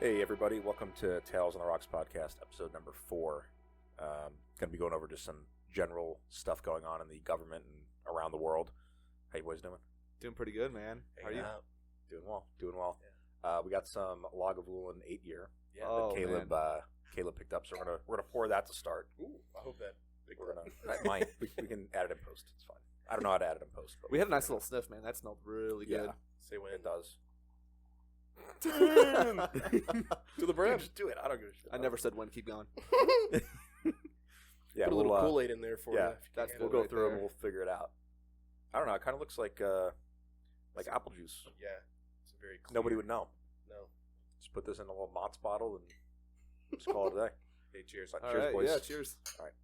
Hey everybody, welcome to Tales on the Rocks podcast, episode number 4. Going to be going over just some general stuff going on in the government and around the world. How you boys doing? Doing pretty good, man. How are you? Doing well. Yeah. We got some Lagavulin 8-year. Yeah, that Caleb picked up, so we're gonna pour that to start. Ooh, I hope that. That might we can add it in post. It's fine. I don't know how to add it in post. But we had a nice little sniff, man. That smelled really good. Yeah. Say when It does. to the brim. Just do it. I don't give a shit. I never said when. Keep going. Yeah, Put a little Kool-Aid in there for you. That's We'll go through and we'll figure it out. I don't know. It kind of looks like apple juice. Yeah, it's a very clear. Nobody would know. No. Just put this in a little Mott's bottle and just call it a day. Hey, cheers. All Cheers, right, boys. yeah, cheers. All right.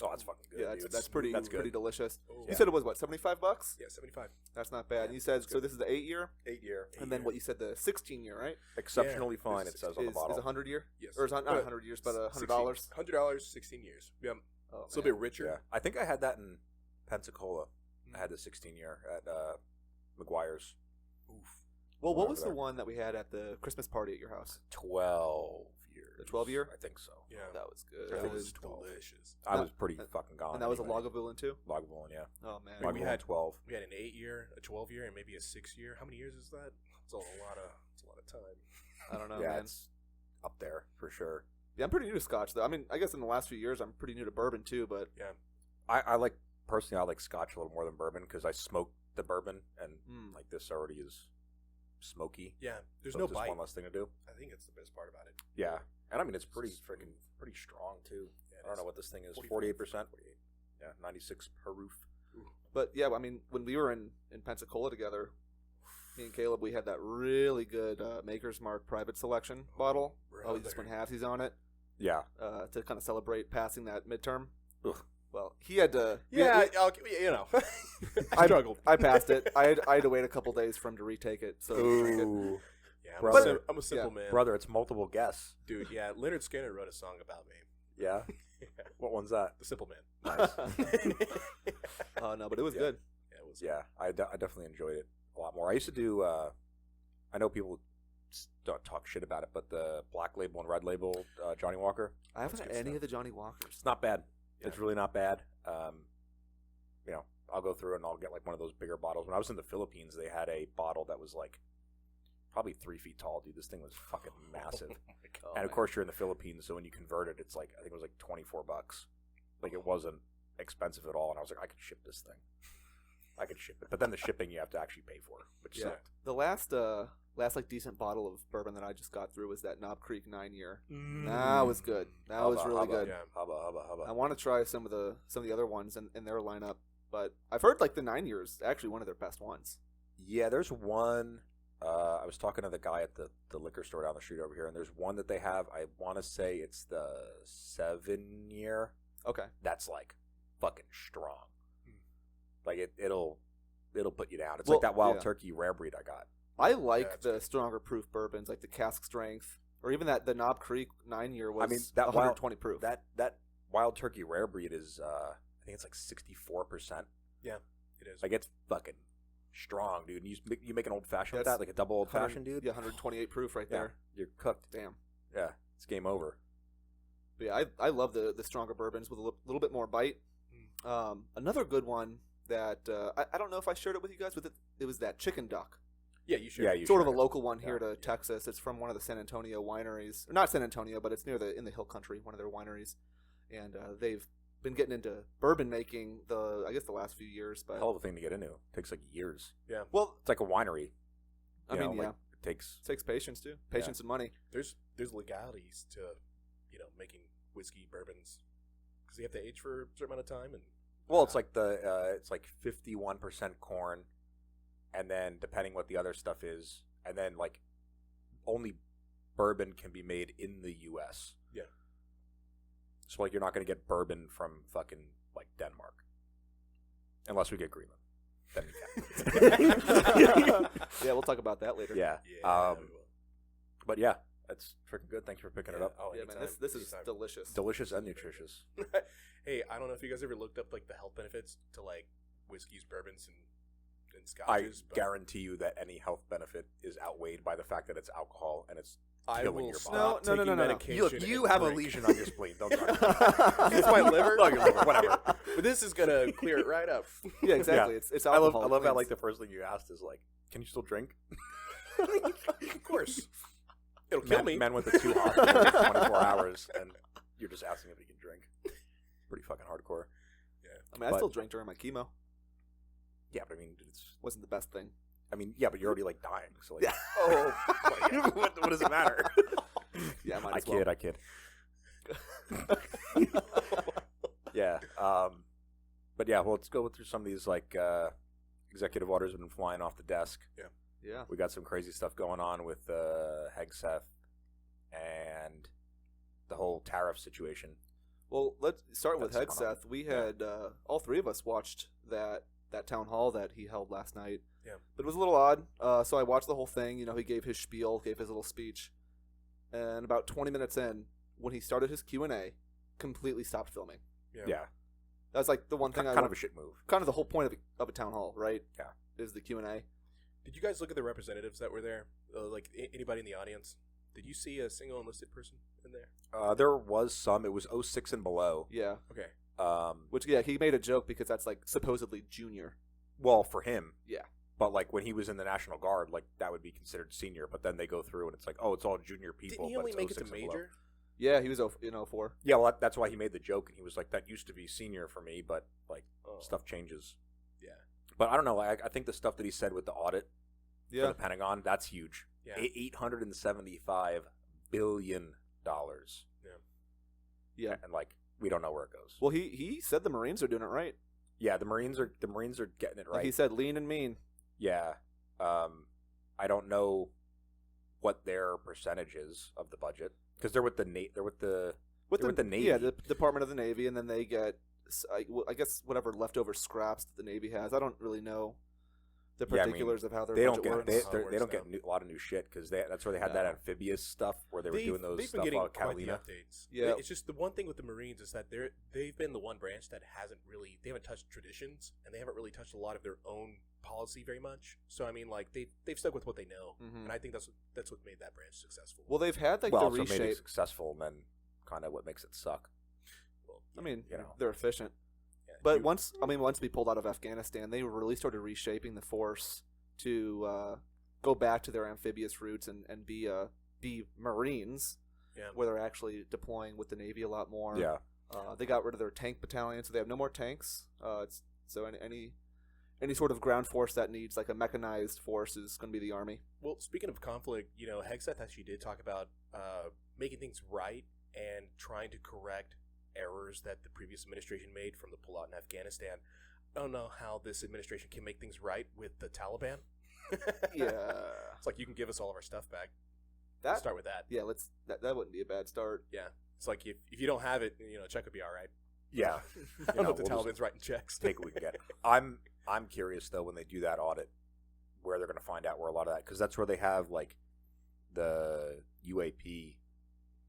Oh, that's fucking good. Yeah, dude. that's pretty good. delicious. Oh. You Yeah. said it was what, $75? Yeah, 75. That's not bad. Yeah, You said that's so. good. This is the 8-year, 8-year. and then what you said, the 16-year, right? Exceptionally Yeah, fine, this it says on the Is bottle. 100-year? Yes. Or is not 100 years, but $100. $100, 16 years. Yeah, Oh, it's a little bit richer. Yeah. I think I had that in Pensacola. I had the 16-year at McGuire's. Oof. Well, what over was the there. one that we had at the Christmas party at your house? 12 years. The 12-year? I think so. Yeah. That was good. I That think was 12. delicious. I That- was pretty fucking gone. And that was anyway. a Lagavulin too. Lagavulin, yeah. Oh man. Like, we Lagavulin had- 12. We had an 8-year, a 12-year, and maybe a 6-year. How many years is that? It's a lot of time. I don't know, Yeah, man. it's up there for sure. Yeah, I'm pretty new to Scotch though. I mean, I guess in the last few years I'm pretty new to bourbon too, but Yeah. I like personally. I like Scotch a little more than bourbon because I smoke the bourbon, and like this already is smoky. Yeah, there's So no just bite. one less thing to do. I think it's the best part about it. Yeah, and I mean it's pretty strong too. Yeah, I don't know what this thing is. 45. 48%. Yeah, 96 proof. But yeah, I mean, when we were in Pensacola together, me and Caleb, we had that really good Maker's Mark Private Selection bottle. Oh, he just went halvesies on it Yeah. to kind of celebrate passing that midterm. Ugh. Well, he had to. Yeah, I struggled. I passed it. I had to wait a couple days for him to retake it. So drink it. Ooh, Yeah, Brother. I'm a simple man. brother, it's multiple guests. Dude, yeah, Leonard Skinner wrote a song about me. Yeah. What one's that? The Simple Man. Nice. Oh no, but it was Yeah. good. Yeah, it was. Yeah, I definitely enjoyed it a lot more. I used to do. I know people don't talk shit about it, but the black label and red label Johnny Walker, I haven't had good any stuff. of the Johnny Walkers. it's not bad. Yeah. It's really not bad. I'll go through and I'll get like one of those bigger bottles. When I was in the Philippines, they had a bottle that was like probably 3 feet tall, dude. This thing was fucking massive. Oh, And of man. course, you're in the Philippines, so when you convert it, it's like I think it was like $24. Like it wasn't expensive at all, and I was like, I could ship this thing. I could ship it, but then the shipping you have to actually pay for, which Yeah. sucked. The last like decent bottle of bourbon that I just got through was that Knob Creek 9-year. That was good. That was really good. Yeah. Hubba. I want to try some of the other ones in their lineup, but I've heard like the 9-year is actually one of their best ones. Yeah, there's one. I was talking to the guy at the liquor store down the street over here, and there's one that they have. I want to say it's the 7-year. Okay. That's like fucking strong. Hmm. Like it'll put you down. It's Well, like that Wild yeah. Turkey rare breed I got. I like that's the good. stronger proof bourbons, like the cask strength, or even the Knob Creek 9-year was I mean, that 120 proof. That Wild Turkey rare breed is I think it's like 64%. Yeah, it is. Like it's fucking strong, dude. And you make an old fashioned with That's that, like a double old fashioned, dude. Yeah, 128 proof right Yeah, there. you're cooked. Damn. Yeah, it's game over. But yeah, I love the stronger bourbons with a little bit more bite. Another good one that I don't know if I shared it with you guys. It was that Chicken Duck. Yeah, you should. Yeah, you Sort of a should. local one here Yeah. to Texas. It's from one of the San Antonio wineries, or not San Antonio, but it's near in the Hill Country, one of their wineries, and they've been getting into bourbon making I guess the last few years. But Hell of a thing to get into. It takes like years. Yeah. well, It's like a winery. I You know, mean, like, yeah, it takes. it takes patience too, patience and money. There's legalities to, making whiskey bourbons because you have to age for a certain amount of time and. Well, it's like it's like 51% corn, and then depending what the other stuff is, and then like only bourbon can be made in the U.S. Yeah. So like you're not going to get bourbon from fucking like Denmark, unless we get Greenland. Then we can. Yeah, we'll talk about that later. Yeah. Yeah. we will. But yeah, that's freaking good. Thanks for picking it up. Oh, Yeah, man, anytime, this is anytime. delicious. Delicious and nutritious. Hey, I don't know if you guys ever looked up like the health benefits to like whiskeys, bourbons, and and I scotches. but guarantee you that any health benefit is outweighed by the fact that it's alcohol and it's I killing will your stop No, no, taking no, no, no. medication. You and have a drink. lesion on your spleen. Don't try. It's my liver. No, your liver. Whatever. But this is gonna clear it right up. Yeah, exactly. Yeah. It's I alcohol. love it how cleans. like the first thing you asked is like, can you still drink? Of course, it'll kill me. Men went to 2 hospitals in 24 hours, and you're just asking if he can drink. Pretty fucking hardcore. I mean, I but- still drink during my chemo. Yeah, but I mean, it's. Wasn't the best thing. I mean, yeah, but you're already like dying. So like, Yeah. oh, my God. what does it matter? Yeah, might I as well. kid. Yeah. But yeah, well, let's go through some of these like executive orders that have been flying off the desk. Yeah. We got some crazy stuff going on with Hegseth and the whole tariff situation. Well, let's start with That's going on. Hegseth. We had all three of us watched that town hall that he held last night. Yeah. But it was a little odd. So I watched the whole thing. You know, he gave his spiel, gave his little speech, and about 20 minutes in, when he started his Q&A, completely stopped filming. Yeah. That was like the one thing I Kind of a shit move. kind of the whole point of a town hall, right? Yeah. Is the Q&A. Did you guys look at the representatives that were there? Like anybody in the audience? Did you see a single enlisted person in there? There was some. It was 06 and below. Yeah. Okay. Which, yeah, he made a joke because that's like supposedly junior. Well, for him. Yeah. But like when he was in the National Guard, like that would be considered senior. But then they go through and it's like, oh, it's all junior people. Didn't he but only it's make it to 06 and below. major? Yeah, he was in 04. Yeah, well, that's why he made the joke, and he was like, "That used to be senior for me, but like Oh. stuff changes." Yeah. But I don't know. I think the stuff that he said with the audit for Yeah. the Pentagon, that's huge. Yeah. $875 billion. Yeah. And like we don't know where it goes. Well, he said the Marines are doing it right. Yeah, the Marines are getting it Like right. he said, lean and mean. Yeah. I don't know what their percentage is of the budget because they're with the Navy. With the Navy. Yeah, the Department of the Navy, and then they get, I guess, whatever leftover scraps that the Navy has. I don't really know the Yeah, I mean, particulars of how their They don't budget get works. they, How it they works don't get now. a lot of new shit because that's where they had that amphibious stuff where they were doing those They've been stuff getting out of quite the Catalina. updates. Yeah. It's just the one thing with the Marines is that they've been the one branch that they haven't touched traditions and they haven't really touched a lot of their own policy very much. So I mean, like they've stuck with what they know, Mhm. and I think that's what made that branch successful. Well, they've had like Well, the also made it reshape. successful, and then kind of what makes it suck. Well, I mean, you know. they're efficient. yeah, But once we pulled out of Afghanistan, they really started reshaping the force to go back to their amphibious roots and be Marines, yeah. where they're actually deploying with the Navy a lot more. Yeah, They got rid of their tank battalion, so they have no more tanks. So any sort of ground force that needs like a mechanized force is going to be the Army. Well, speaking of conflict, Hegseth actually did talk about making things right and trying to correct errors that the previous administration made from the pullout in Afghanistan. I don't know how this administration can make things right with the Taliban. Yeah, It's like you can give us all of our stuff back. that Start with that. yeah. That wouldn't be a bad start. Yeah. It's like if you don't have it, a check would be all right. yeah. I don't know if the we'll just Taliban's writing checks. take what we can get. I'm curious though when they do that audit, where they're going to find out where a lot of that because that's where they have like the UAP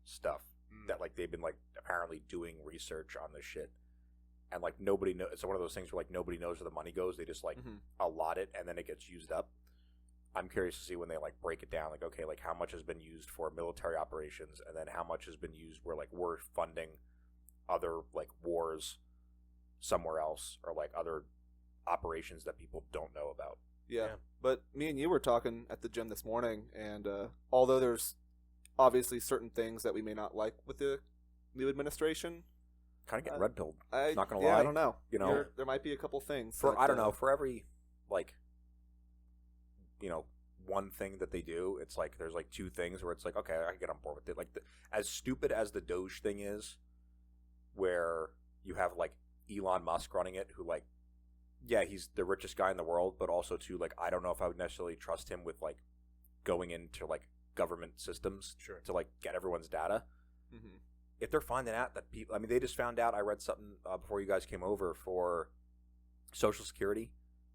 stuff that like they've been like apparently doing research on this shit. And like nobody knows. It's one of those things where like nobody knows where the money goes. They just like Mhm. allot it and then it gets used up. I'm curious to see when they like break it down. Like okay, like how much has been used for military operations, and then how much has been used where like we're funding other like wars somewhere else or like other operations that people don't know about. Yeah. Yeah. But me and you were talking at the gym this morning, and although there's obviously certain things that we may not like with the new administration, Kind of getting red pilled. I Not gonna I lie, don't know. you know. There might be a couple things For that, I don't know, for every like one thing that they do, it's like there's like two things where it's like okay, I can get on board with it. Like as stupid as the DOGE thing is, where you have like Elon Musk running it, who like yeah, he's the richest guy in the world, but also too like I don't know if I would necessarily trust him with like going into like government systems Sure. to like get everyone's data. Mhm. If they're finding out that people, I mean, they just found out. I read something before you guys came over for Social Security.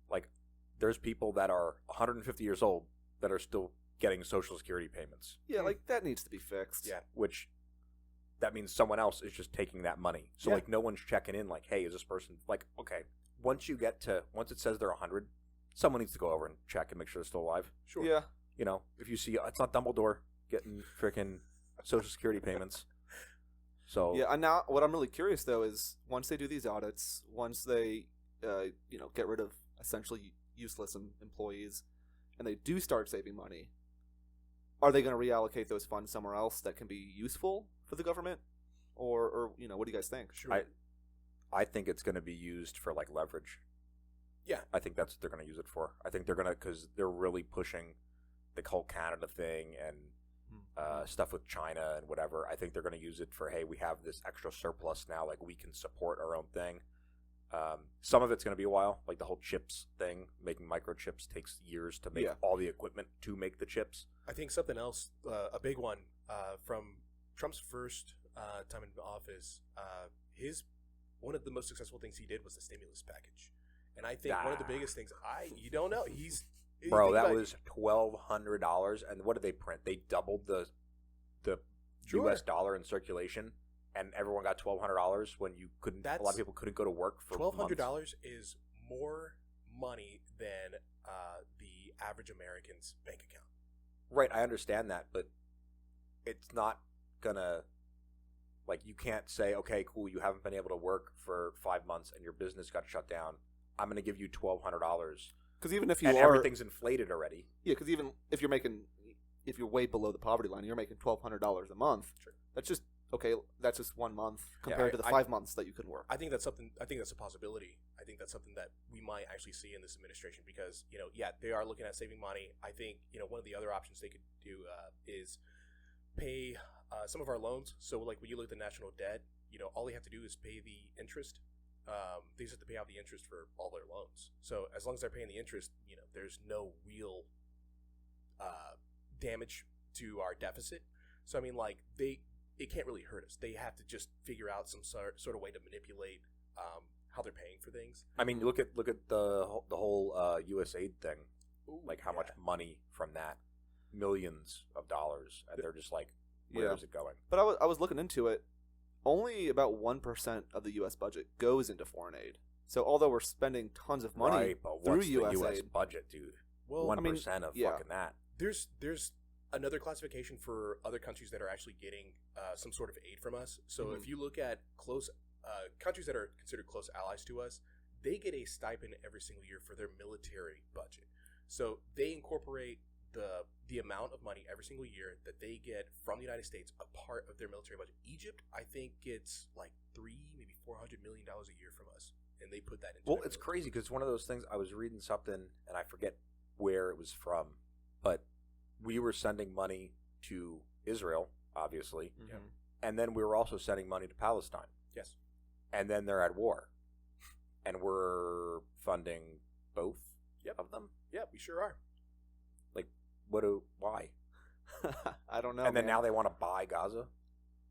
Like, there's people that are 150 years old that are still getting Social Security payments, Yeah, like that needs to be fixed. Yeah. which that means someone else is just taking that money. So Yeah. like, no one's checking in. Like, hey, is this person like okay? Once it says they're 100, someone needs to go over and check and make sure they're still alive. Sure. Yeah. You know, if you see it's not Dumbledore getting freaking Social Security payments. So Yeah, and now what I'm really curious though is once they do these audits, once they get rid of essentially useless employees, and they do start saving money, are they going to reallocate those funds somewhere else that can be useful for the government, or what do you guys think? Sure. I think it's going to be used for like leverage. Yeah. I think that's what they're going to use it for. I think they're going to because they're really pushing the whole Canada thing and stuff with China and whatever. I think they're going to use it for, hey, we have this extra surplus now, like we can support our own thing. Some of it's going to be a while, like the whole chips thing. Making microchips takes years to make all the equipment to make the chips. I think something else, a big one from Trump's first time in office, one of the most successful things he did was the stimulus package. And I think one of the biggest things, you don't know, Bro, that was $1,200, and what did they print? They doubled the U.S. dollar in circulation, and everyone got $1,200 when you couldn't. A lot of people couldn't go to work for $1,200 is more money than the average American's bank account. Right, I understand that, but it's not gonna. Like, you can't say, okay, cool, you haven't been able to work for 5 months and your business got shut down. I'm going to give you $1,200. Because even if and everything's inflated already. Yeah, because even if you're way below the poverty line, you're making $1,200 a month. Sure. That's just okay. That's just 1 month compared to the 5 months that you could work. I think that's something. I think that's a possibility. I think that's something that we might actually see in this administration because they are looking at saving money. I think one of the other options they could do is pay some of our loans. So like when you look at the national debt, all they have to do is pay the interest. They just have to pay out the interest for all their loans. So as long as they're paying the interest, there's no real damage to our deficit. So I mean, like it can't really hurt us. They have to just figure out some sort of way to manipulate how they're paying for things. I mean, look at the whole USAID thing. Like how much money from that, millions of dollars, and they're just like, where is it going? But I was looking into it. Only about 1% of the U.S. budget goes into foreign aid. So although we're spending tons of money through what's the U.S. U.S. aid, budget, dude? Well, 1% of fucking that. There's another classification for other countries that are actually getting some sort of aid from us. So if you look at close countries that are considered close allies to us, they get a stipend every single year for their military budget. So they incorporate the amount of money every single year that they get from the United States a part of their military budget. Egypt, I think, gets like maybe $400 million a year from us, and they put that into. Well, it's crazy because it's one of those things. I was reading something, and I forget where it was from, but we were sending money to Israel, obviously, and then we were also sending money to Palestine. Yes, and then they're at war, and we're funding both of them. Yeah, we sure are. Why? I don't know. And then now they want to buy Gaza?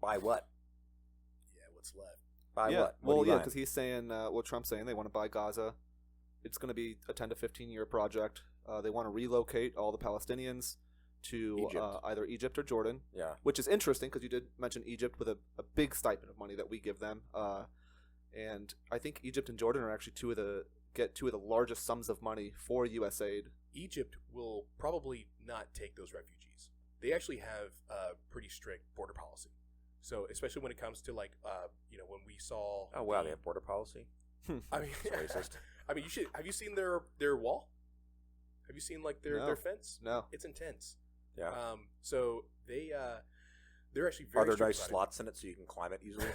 Buy what? Yeah, what's left? Buy what? Well, yeah, because he's saying, Trump's saying they want to buy Gaza. It's going to be a 10 to 15 year project. They want to relocate all the Palestinians to either Egypt or Jordan. Yeah. Which is interesting because you did mention Egypt with a big stipend of money that we give them. And I think Egypt and Jordan are actually two of the largest sums of money for U.S. aid. Egypt will probably not take those refugees. They actually have a pretty strict border policy. So especially when it comes to like, when we saw. Oh wow, they have border policy. I mean, it's racist. I mean, have you seen their wall? Have you seen like their fence? No, it's intense. Yeah. So they're actually very. Are there nice slots in it so you can climb it easily?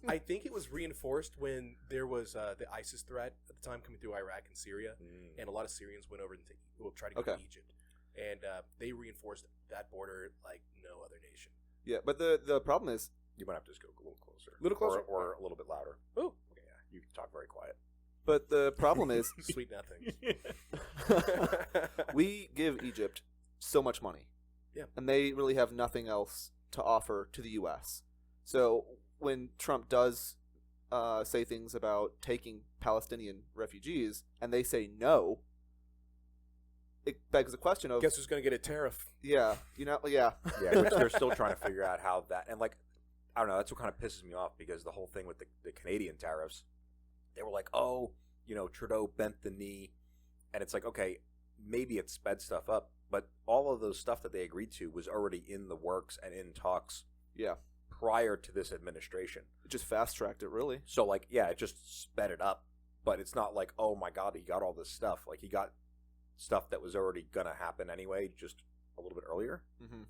I think it was reinforced when there was the ISIS threat at the time coming through Iraq and Syria, and a lot of Syrians went over and tried to go to Egypt, and they reinforced that border like no other nation. Yeah, but the problem is you might have to just go a little closer, or a little bit louder. Oh, okay, yeah, you can talk very quiet. But the problem is sweet nothing. We give Egypt so much money. Yeah. And they really have nothing else to offer to the U.S. So when Trump does say things about taking Palestinian refugees, and they say no, it begs the question of... Guess who's going to get a tariff? Yeah. Yeah, which they're still trying to figure out how that... And, like, I don't know, that's what kind of pisses me off, because the whole thing with the Canadian tariffs, they were like, oh, Trudeau bent the knee And it's like, okay, maybe it sped stuff up, but all of those stuff that they agreed to was already in the works and in talks Yeah. prior to this administration. It just fast tracked it, really. So, like, yeah, it just sped it up, but it's not like, oh my God, he got all this stuff. Like, he got stuff that was already going to happen anyway, just a little bit earlier. Mm-hmm.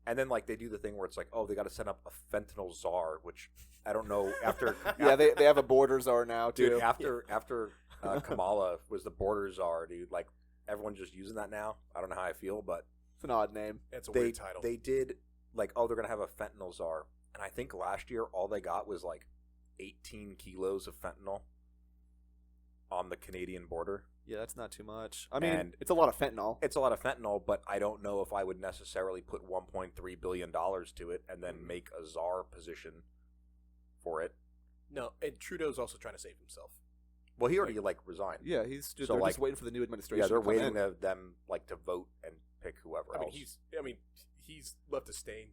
And then, like, they do the thing where it's like, oh, they got to set up a fentanyl czar, which I don't know after. Yeah, they have a border czar now, too. Dude, after Kamala was the border czar, dude, like, everyone's just using that now. I don't know how I feel, but It's an odd name. It's a weird title. They did, like, oh, they're going to have a fentanyl czar. And I think last year all they got was, like, 18 kilos of fentanyl on the Canadian border. Yeah, that's not too much. I mean, And- it's a lot of fentanyl. It's a lot of fentanyl, but I don't know if I would necessarily put $1.3 billion to it and then make a czar position for it. No, and Trudeau's also trying to save himself. Well, he already, like, resigned. Yeah, they're like- just waiting for the new administration. Yeah, they're to come waiting in. to them, like, to vote and pick whoever I mean, else. he's left a stain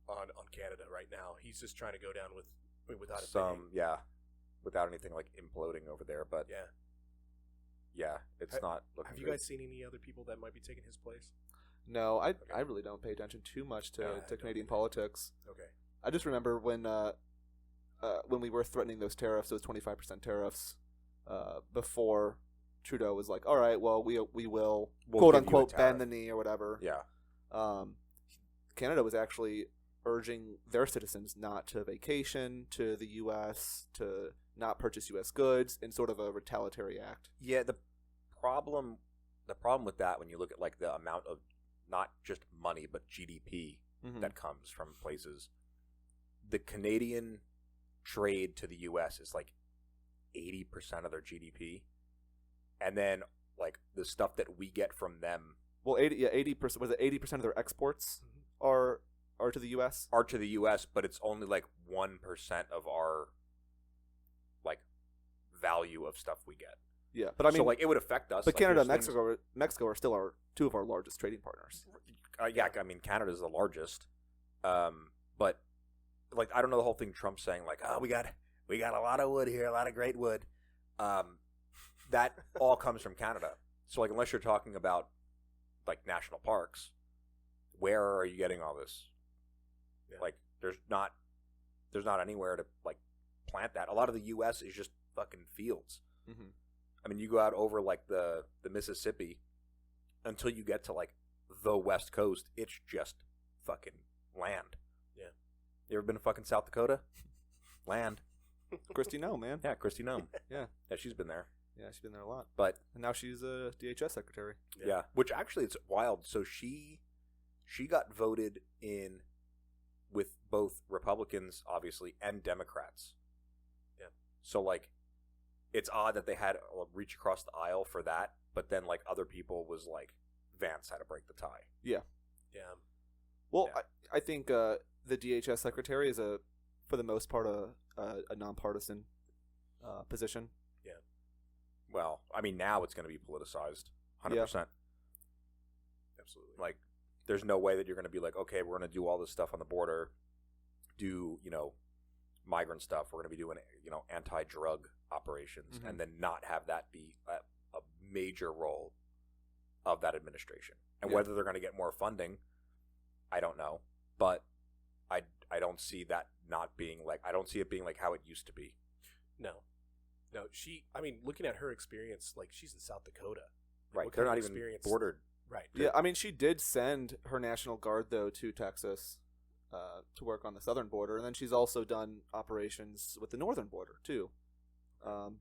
on Canada right now. He's just trying to go down without a penny. Yeah, without anything, like, imploding over there. But, yeah, it's not looking Have you good. guys seen any other people that might be taking his place? No, I really don't pay attention too much to don't Canadian either. politics. Okay. I just remember when we were threatening those tariffs, those 25% tariffs, before Trudeau was like, "All right, well, we will We'll quote give you a unquote bend tariff." the knee or whatever." Yeah. Canada was actually urging their citizens not to vacation to the U.S., to not purchase U.S. goods, in sort of a retaliatory act. Yeah, the problem with that, when you look at, like, the amount of not just money but GDP Mhm. that comes from places, the Canadian trade to the U.S. is like 80% of their GDP, and then, like, the stuff that we get from them Well, 80%, was it 80% of their exports are to the U.S.? are to the U.S., but it's only like 1% of our, like, value of stuff we get. Yeah, but I mean, so, like, it would affect us. but like, Canada and there's things- Mexico are still two of our largest trading partners. Yeah, I mean, Canada's the largest, but, like, I don't know the whole thing Trump's saying, like, oh, we got a lot of wood here, a lot of great wood. That all comes from Canada. So, like, unless you're talking about, like, national parks, where are you getting all this? Yeah. Like, there's not anywhere to, like, plant that. A lot of the U.S. is just fucking fields. Mm-hmm. I mean, you go out over, like, the Mississippi until you get to, like, the West Coast, it's just fucking land. Yeah. You ever been to fucking South Dakota? Land. Christy, no, man. Yeah, Christy Nome. Yeah. Yeah, she's been there. Yeah, she's been there a lot. But, And now she's a DHS secretary. yeah. Which, actually, it's wild. So she got voted in with both Republicans, obviously, and Democrats. Yeah. So, like, it's odd that they had a reach across the aisle for that, but then, like, other people was like, Vance had to break the tie. Yeah. Well, Yeah. I think the DHS secretary is for the most part, a nonpartisan position. Well, I mean, now it's going to be politicized, 100%. Absolutely. Like, there's no way that you're going to be like, okay, we're going to do all this stuff on the border, do, migrant stuff. We're going to be doing, anti-drug operations, Mhm. and then not have that be a major role of that administration. And Yeah. whether they're going to get more funding, I don't know. But I don't see that not being like, I don't see it being like how it used to be. No, looking at her experience, like, she's in South Dakota. Right. What They're kind not of even experience- bordered. Right. Yeah, I mean, she did send her National Guard, though, to Texas to work on the southern border. And then she's also done operations with the northern border, too. So,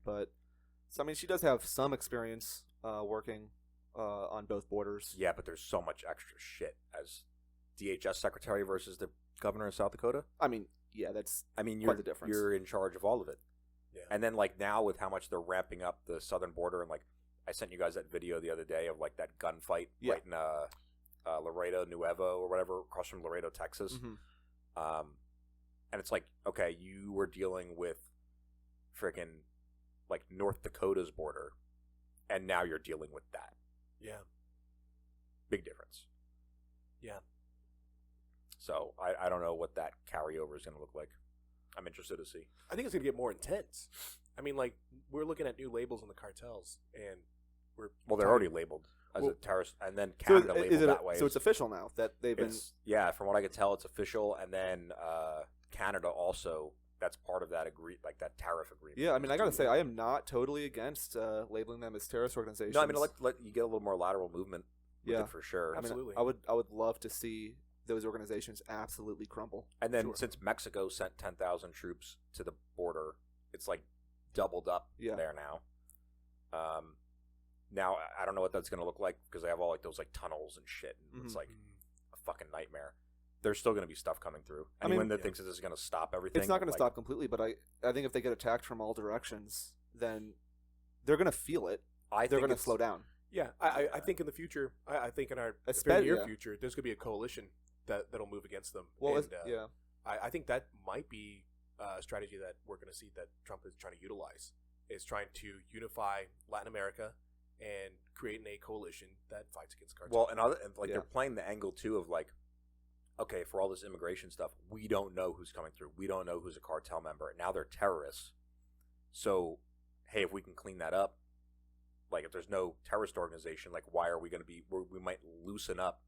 I mean, she does have some experience working on both borders. Yeah, but there's so much extra shit as DHS secretary versus the governor of South Dakota. I mean, yeah, that's I mean, Quite the difference. You're in charge of all of it. Yeah. And then, like, now with how much they're ramping up the southern border, and, like, I sent you guys that video the other day of, like, that gunfight Yeah. right in Laredo Nuevo or whatever, across from Laredo, Texas. Mhm. And it's like, okay, you were dealing with freaking, like, North Dakota's border, and now you're dealing with that. Yeah. Big difference. Yeah. So I don't know what that carryover is going to look like. I'm interested to see. I think it's going to get more intense. I mean, like, we're looking at new labels on the cartels, and Well, they're already labeled as a terrorist, and then So Canada labeled that way. So it's official now that they've been. Yeah, from what I could tell, it's official, and then Canada also. That's part of that like that tariff agreement. Yeah, I mean, I gotta say, I am not totally against labeling them as terrorist organizations. No, I mean, let you get a little more lateral movement. With Yeah, it for sure. I mean, Absolutely. I would love to see those organizations absolutely crumble. And then Sure. since Mexico sent 10,000 troops to the border, it's like doubled up there now. Now I don't know what that's going to look like because they have all like those like tunnels and shit, and it's like a fucking nightmare. There's still going to be stuff coming through. Anyone that thinks that this is going to stop everything, it's not going to stop completely. But I think if they get attacked from all directions, then they're going to feel it. They're going to slow down. Yeah, I think in the future, I think in our Especially- very near yeah. future, there's going to be a coalition that'll move against them. Well, and, yeah. I think that might be a strategy that we're going to see that Trump is trying to utilize. Is trying to unify Latin America and create a coalition that fights against cartels. Well, and they're playing the angle too of like, okay, for all this immigration stuff, we don't know who's coming through. We don't know who's a cartel member. Now they're terrorists. So, hey, if we can clean that up, like if there's no terrorist organization, like why are we going to be? We might loosen up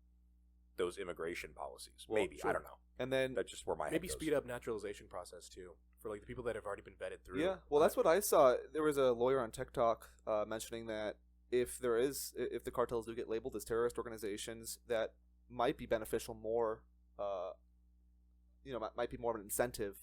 those immigration policies. Well, maybe sure. I don't know. And then That's just where my head maybe goes. speed up naturalization process too for like the people that have already been vetted through. yeah, well, that's what I saw. There was a lawyer on TikTok mentioning that if the cartels do get labeled as terrorist organizations, that might be beneficial more. Might be more of an incentive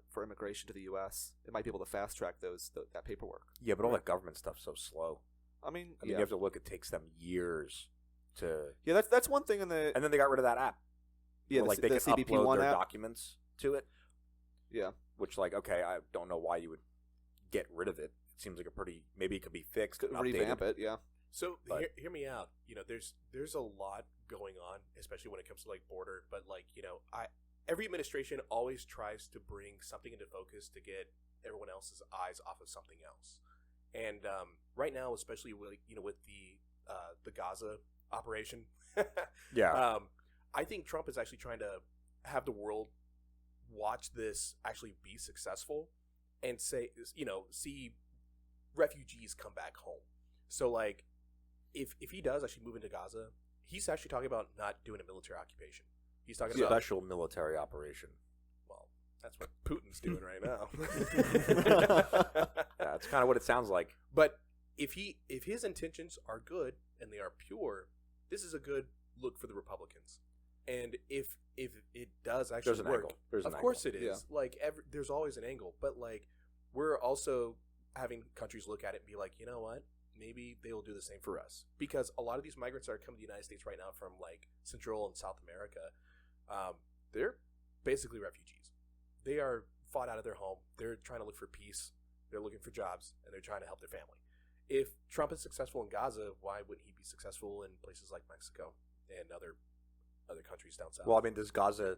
for immigration to the U.S. It might be able to fast track that paperwork. Yeah, but all that government stuff's so slow. I mean, You have to look. It takes them years to. Yeah, that's one thing in the. And then they got rid of that app. Yeah, where, the they can CBP upload One their app. documents to it. Yeah. Which, like, okay, I don't know why you would get rid of it. It seems like maybe it could be fixed, and Revamp updated. it, yeah. So But- hear me out. There's a lot going on, especially when it comes to like border. But like every administration always tries to bring something into focus to get everyone else's eyes off of something else. And right now, especially with the Gaza operation, Yeah. I think Trump is actually trying to have the world watch this actually be successful and see refugees come back home. So like if he does actually move into Gaza, he's actually talking about not doing a military occupation. He's talking about Special military operation. well, that's what Putin's doing right now. Yeah, that's kind of what it sounds like. But if his intentions are good and they are pure, this is a good look for the Republicans. And if it does actually There's an work, angle. There's an of course angle. it is. Like there's always an angle, but like we're also having countries look at it and be like, you know what? Maybe they will do the same for us, because a lot of these migrants that are coming to the United States right now from like Central and South America, they're basically refugees. They are fought out of their home. They're trying to look for peace. They're looking for jobs, and they're trying to help their family. If Trump is successful in Gaza, why wouldn't he be successful in places like Mexico and other countries down south? Well, I mean, does Gaza,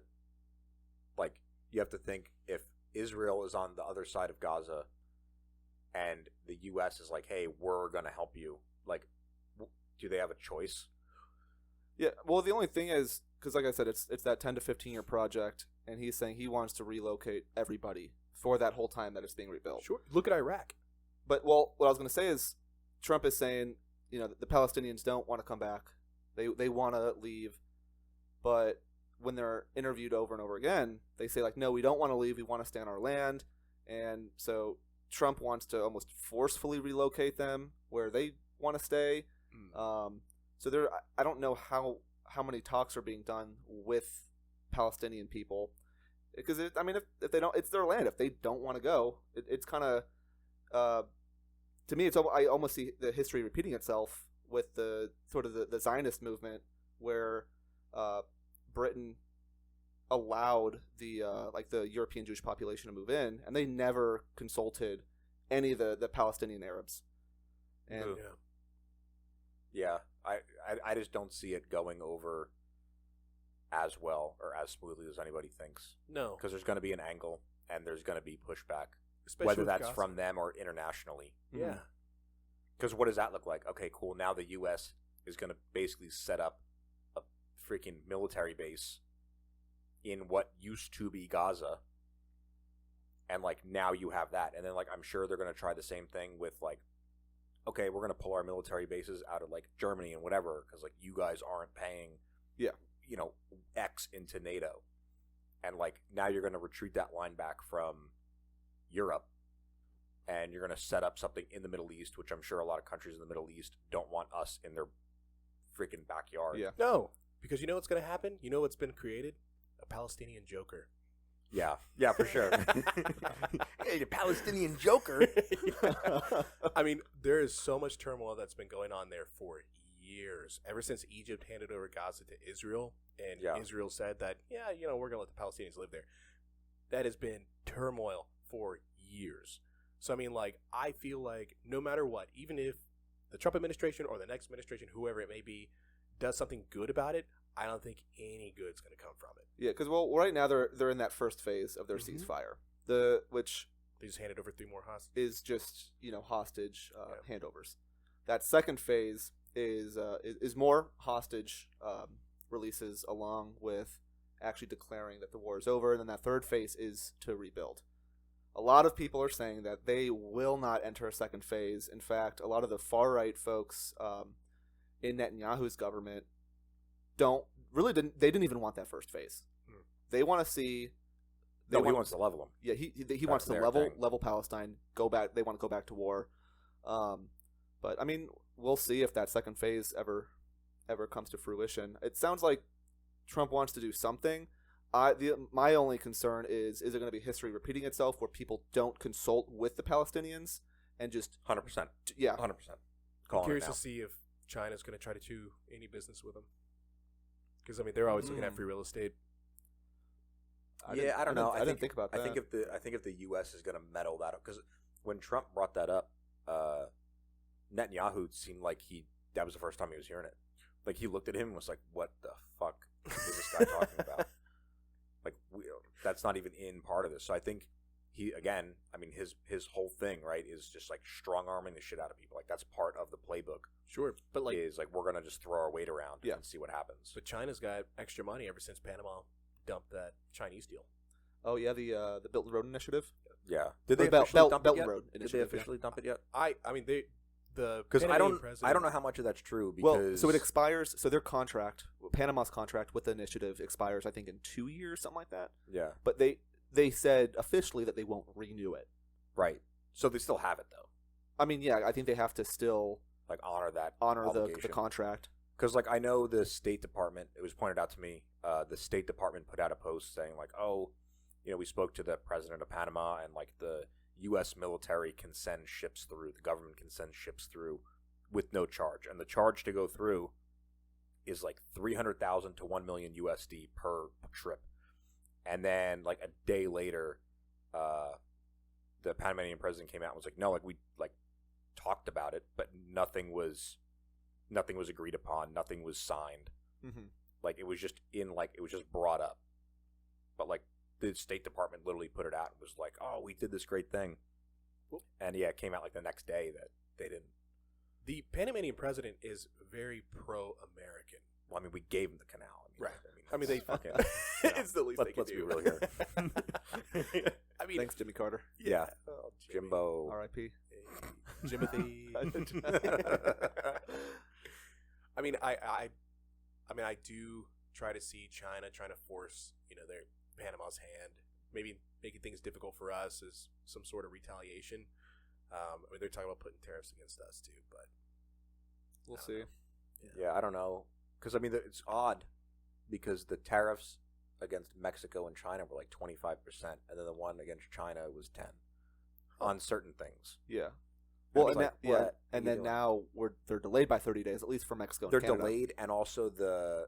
like, you have to think if Israel is on the other side of Gaza and the U.S. is like, hey, we're going to help you, like, do they have a choice? Yeah, well, the only thing is, because like I said, it's that 10 to 15 year project, and he's saying he wants to relocate everybody for that whole time that it's being rebuilt. Sure. Look at Iraq. But, well, what I was going to say is Trump is saying, the Palestinians don't want to come back. They want to leave. But when they're interviewed over and over again, they say, like, no, we don't want to leave. We want to stay on our land. And so Trump wants to almost forcefully relocate them where they want to stay. So I don't know how many talks are being done with Palestinian people, because if they don't, it's their land. If they don't want to go, it's kind of to me, I almost see the history repeating itself with the sort of the Zionist movement, where Britain allowed the European Jewish population to move in, and they never consulted any of the Palestinian Arabs. And Yeah, I just don't see it going over as well or as smoothly as anybody thinks. No. Because there's going to be an angle and there's going to be pushback, Especially whether with that's Gaza. from them or internationally. Yeah. Because what does that look like? Okay, cool. Now the U.S. is going to basically set up a freaking military base in what used to be Gaza. And, like, now you have that. And then, like, I'm sure they're going to try the same thing with, like, okay, we're going to pull our military bases out of like Germany and whatever because like you guys aren't paying, X into NATO, and like now you're going to retreat that line back from Europe, and you're going to set up something in the Middle East, which I'm sure a lot of countries in the Middle East don't want us in their freaking backyard. Yeah. No, because you know what's going to happen? You know what's been created? A Palestinian Joker. Yeah, for sure. Hey, the Palestinian Joker. I mean, there is so much turmoil that's been going on there for years. Ever since Egypt handed over Gaza to Israel, and Israel said that, we're going to let the Palestinians live there. That has been turmoil for years. So, I mean, like, I feel like no matter what, even if the Trump administration or the next administration, whoever it may be, does something good about it, I don't think any good's going to come from it. Yeah, because right now they're in that first phase of their ceasefire, which they just handed over 3 more hostages. Is just hostage handovers. That second phase is more hostage releases along with actually declaring that the war is over, and then that third phase is to rebuild. A lot of people are saying that they will not enter a second phase. In fact, a lot of the far right folks in Netanyahu's government didn't even want that first phase. They want to see. He wants to level them. Yeah, he wants to level Palestine. Go back. They want to go back to war. But I mean, we'll see if that second phase ever comes to fruition. It sounds like Trump wants to do something. My only concern is it going to be history repeating itself where people don't consult with the Palestinians and just 100%. Yeah, 100%. I'm curious to see if China's going to try to do any business with them. Because I mean, they're always looking at free real estate. I don't know. I didn't think about that. I think if the U.S. is going to meddle that up, because when Trump brought that up, Netanyahu seemed like that was the first time he was hearing it. Like he looked at him and was like, "What the fuck is this guy talking about?" Like that's not even in part of this. So I think his whole thing, right, is just like strong arming the shit out of people. Like that's part of the playbook. Sure, but like is like we're gonna just throw our weight around and see what happens. But China's got extra money ever since Panama dumped that Chinese deal. Oh yeah, the Belt and Road Initiative. Yeah, did they officially dump it yet? Road Did they officially dump it yet? I mean because I don't know how much of that's true. Because so it expires. So their contract, Panama's contract with the initiative expires, I think, in 2 years, something like that. Yeah, but they said officially that they won't renew it. Right. So they still have it though. I mean, yeah, I think they have to still like honor the contract. Because like I know the State Department, it was pointed out to me, the State Department put out a post saying like, oh, we spoke to the president of Panama and like the U.S. military can send ships through, the government can send ships through with no charge, and the charge to go through is like $300,000 to $1 million USD per trip. And then like a day later, the Panamanian president came out and was like, no, like we like talked about it, but nothing was agreed upon, nothing was signed. Mm-hmm. Like it was just brought up, but like the State Department literally put it out and was like, oh, we did this great thing, and it came out like the next day that they didn't. The Panamanian president is very pro-American. Well, I mean, we gave him the canal. Right. I mean they fucking. It's the least they can do. Let's be real here. I mean, thanks, Jimmy Carter. Yeah. Oh, Jimbo. R.I.P. Jimothy. I mean, I do try to see China trying to force, their Panama's hand, maybe making things difficult for us as some sort of retaliation. I mean, they're talking about putting tariffs against us too, but we'll see. Yeah, I don't know, because I mean, it's odd because the tariffs against Mexico and China were like 25%, and then the one against China was 10% on certain things. Yeah. Well, and then now they're delayed by 30 days, at least for Mexico. They're and Canada. delayed, and also the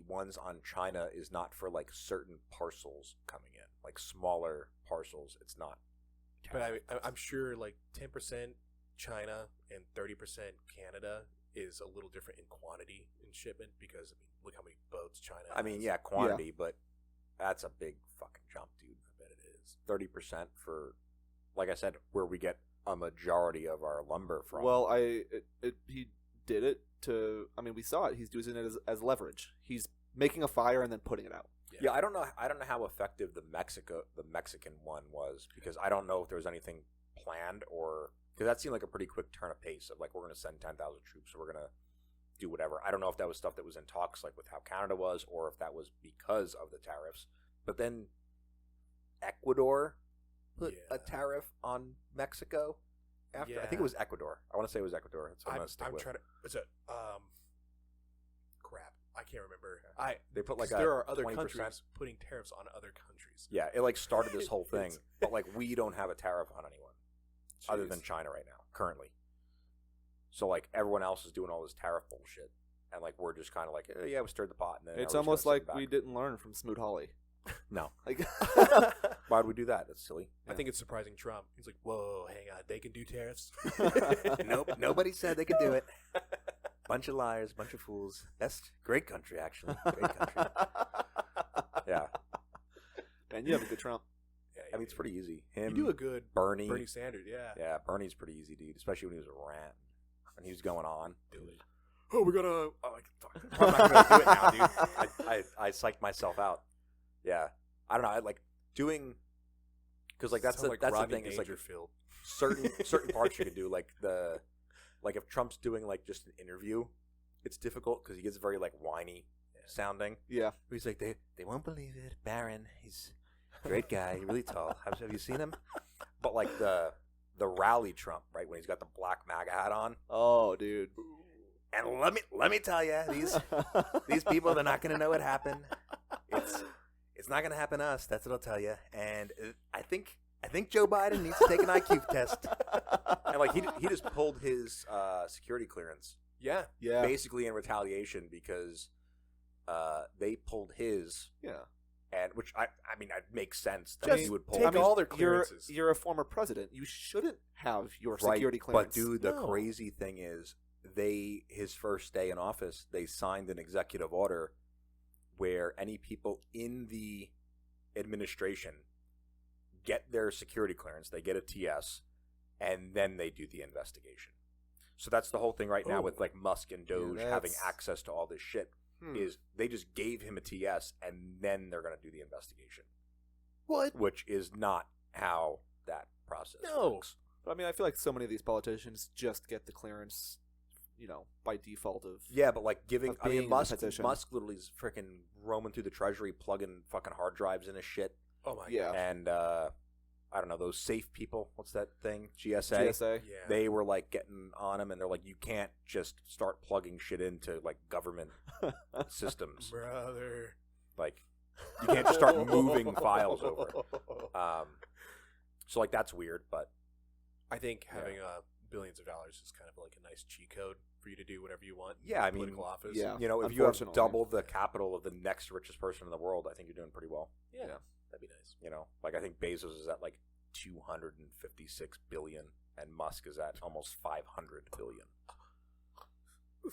ones on China is not for like certain parcels coming in, like smaller parcels. It's not. But I'm sure like 10% China and 30% Canada is a little different in quantity in shipment because look how many boats China has. I mean, yeah, quantity, but that's a big fucking jump, dude. I bet it is. 30% for, like I said, where we get a majority of our lumber from. Well, he did it to. I mean, we saw it. He's using it as leverage. He's making a fire and then putting it out. Yeah, I don't know how effective the Mexican one was, because I don't know if there was anything planned or Because that seemed like a pretty quick turn of pace of like, we're going to send 10,000 troops, so we're going to do whatever. I don't know if that was stuff that was in talks, like with how Canada was, or if that was because of the tariffs. But then Ecuador put a tariff on Mexico after. I think it was Ecuador. I want to say it was Ecuador. That's what I'm going to stick with. Trying to. What's it? Crap. I can't remember. They put like there are other 20%. countries putting tariffs on other countries. Yeah, it like started this whole thing, but like we don't have a tariff on anyone other than China right now, currently. So like everyone else is doing all this tariff bullshit, and like we're just kind of like, yeah, we stirred the pot. And then it's almost like we didn't learn from Smoot Hawley. No, like why would we do that? That's silly. I think it's surprising Trump. He's like, whoa, hang on, they can do tariffs. Nope, nobody said they could do it. Bunch of liars, bunch of fools. Great country, actually. Great country. Yeah. And you have a good Trump. Yeah, I mean, it's pretty easy. Him, you do a good Bernie Sanders, yeah. Yeah, Bernie's pretty easy, dude. Especially when he was a rant and he was going on. Do it. Oh, we gotta. I'm not gonna do it now, dude. I psyched myself out. Yeah, I don't know. I like doing because like that's the thing. Is like certain parts you can do like if Trump's doing like just an interview, it's difficult because he gets very like whiny sounding. Yeah, he's like they won't believe it. Barron, he's a great guy, really tall. Have you seen him? But like the rally Trump, right when he's got the black MAGA hat on. Oh, dude. And let me tell you, these people, they're not going to know what happened. It's not going to happen to us. That's what I'll tell you. And I think Joe Biden needs to take an IQ test. And like he just pulled his security clearance. Yeah. Basically in retaliation because they pulled his. Yeah. And which I mean it makes sense that he would pull. Take all their clearances. You're a former president. You shouldn't have your security clearance. But dude, the crazy thing is, his first day in office, they signed an executive order where any people in the administration get their security clearance, they get a TS, and then they do the investigation. So that's the whole thing right now with like Musk and DOGE having access to all this shit. Is they just gave him a TS and then they're going to do the investigation. What? Which is not how that process works. But I mean, I feel like so many of these politicians just get the clearance, by default of. Yeah, but like Musk literally is freaking roaming through the treasury, plugging fucking hard drives into shit. Oh my god. And I don't know, those safe people, what's that thing? GSA? Yeah. They were like getting on him and they're like, you can't just start plugging shit into like government systems. Brother. Like, you can't just start moving files over. So like that's weird, but I think having billions of dollars is kind of like a nice cheat code for you to do whatever you want. Yeah, I mean, political office. Yeah, if you have double the capital of the next richest person in the world, I think you're doing pretty well. Yeah. That'd be nice. Like I think Bezos is at like 256 billion, and Musk is at almost 500 billion.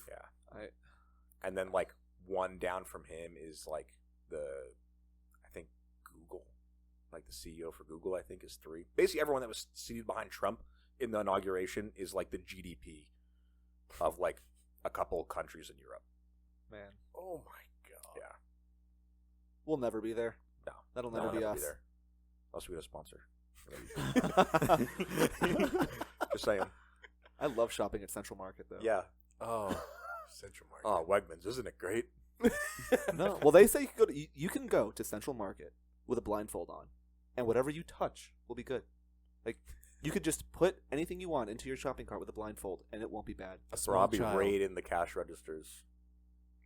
Yeah, and then like one down from him is like I think Google, like the CEO for Google, I think is 3. Basically, everyone that was seated behind Trump in the inauguration is like the GDP of like a couple countries in Europe. Man, oh my god. Yeah, we'll never be there. No, that'll never be us. There. Unless we get a sponsor. Just saying. I love shopping at Central Market though. Yeah. Oh, Central Market. Oh, Wegmans, isn't it great? No. Well, they say you can go to Central Market with a blindfold on, and whatever you touch will be good. Like you could just put anything you want into your shopping cart with a blindfold, and it won't be bad. I'll be raiding the cash registers.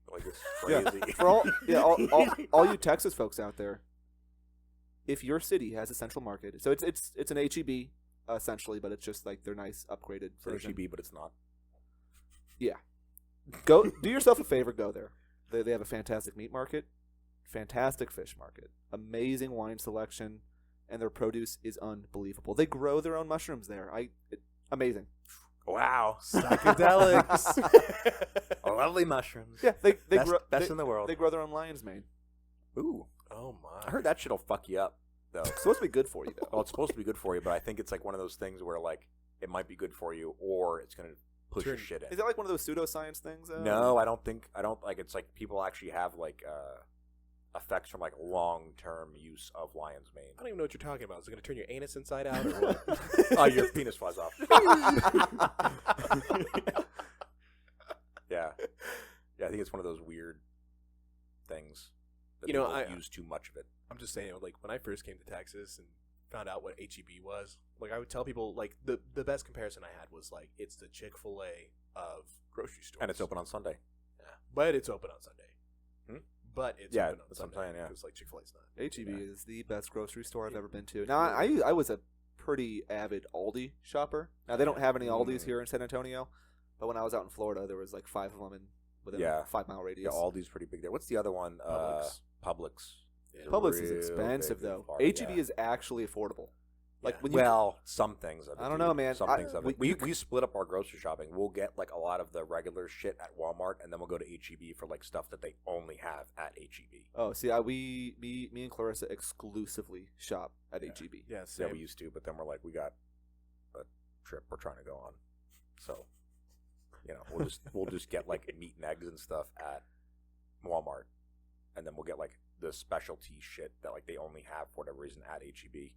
Like it's crazy. Yeah. For all you Texas folks out there, if your city has a Central Market, so it's an HEB essentially, but it's just like their nice upgraded version. HEB, but it's not. Yeah. Go do yourself a favor. Go there. They have a fantastic meat market, fantastic fish market, amazing wine selection, and their produce is unbelievable. They grow their own mushrooms there. Amazing. Wow. Psychedelics. Lovely mushrooms. Yeah, they best in the world. They grow their own lion's mane. Ooh. Oh my. I heard that shit'll fuck you up, though. It's supposed to be good for you, though. Well, it's supposed to be good for you, but I think it's like one of those things where like it might be good for you, or it's gonna push your shit in. Is that like one of those pseudoscience things? No, I don't like. It's like people actually have like effects from like long-term use of lion's mane. I don't even know what you're talking about. Is it going to turn your anus inside out or what? Oh, your penis flies off. Yeah. Yeah, I think it's one of those weird things that people use too much of it. I'm just saying, like, when I first came to Texas and found out what HEB was, like, I would tell people, like, the best comparison I had was, like, it's the Chick-fil-A of grocery stores. And it's open on Sunday. Yeah. But it's open on Sunday. Hmm? But it's Yeah, open on that's what I'm Sunday. saying, yeah. Because, like, Chick-fil-A's not. HEB is the best grocery store I've ever been to. Now, I was a pretty avid Aldi shopper. Now, they don't have any Aldis here in San Antonio, but when I was out in Florida, there was like 5 of them within a 5-mile radius. Yeah, Aldi's pretty big there. What's the other one? Publix. Yeah. Publix is expensive, though. HEB is actually affordable. Like when some things of it. I don't know, man. Some things of it. We split up our grocery shopping. We'll get like a lot of the regular shit at Walmart, and then we'll go to HEB for like stuff that they only have at HEB. Oh, see, me and Clarissa exclusively shop at HEB. Yeah, same. Yeah, we used to, but then we're like, we got a trip we're trying to go on, so we'll just get like meat and eggs and stuff at Walmart, and then we'll get like the specialty shit that like they only have for whatever reason at HEB.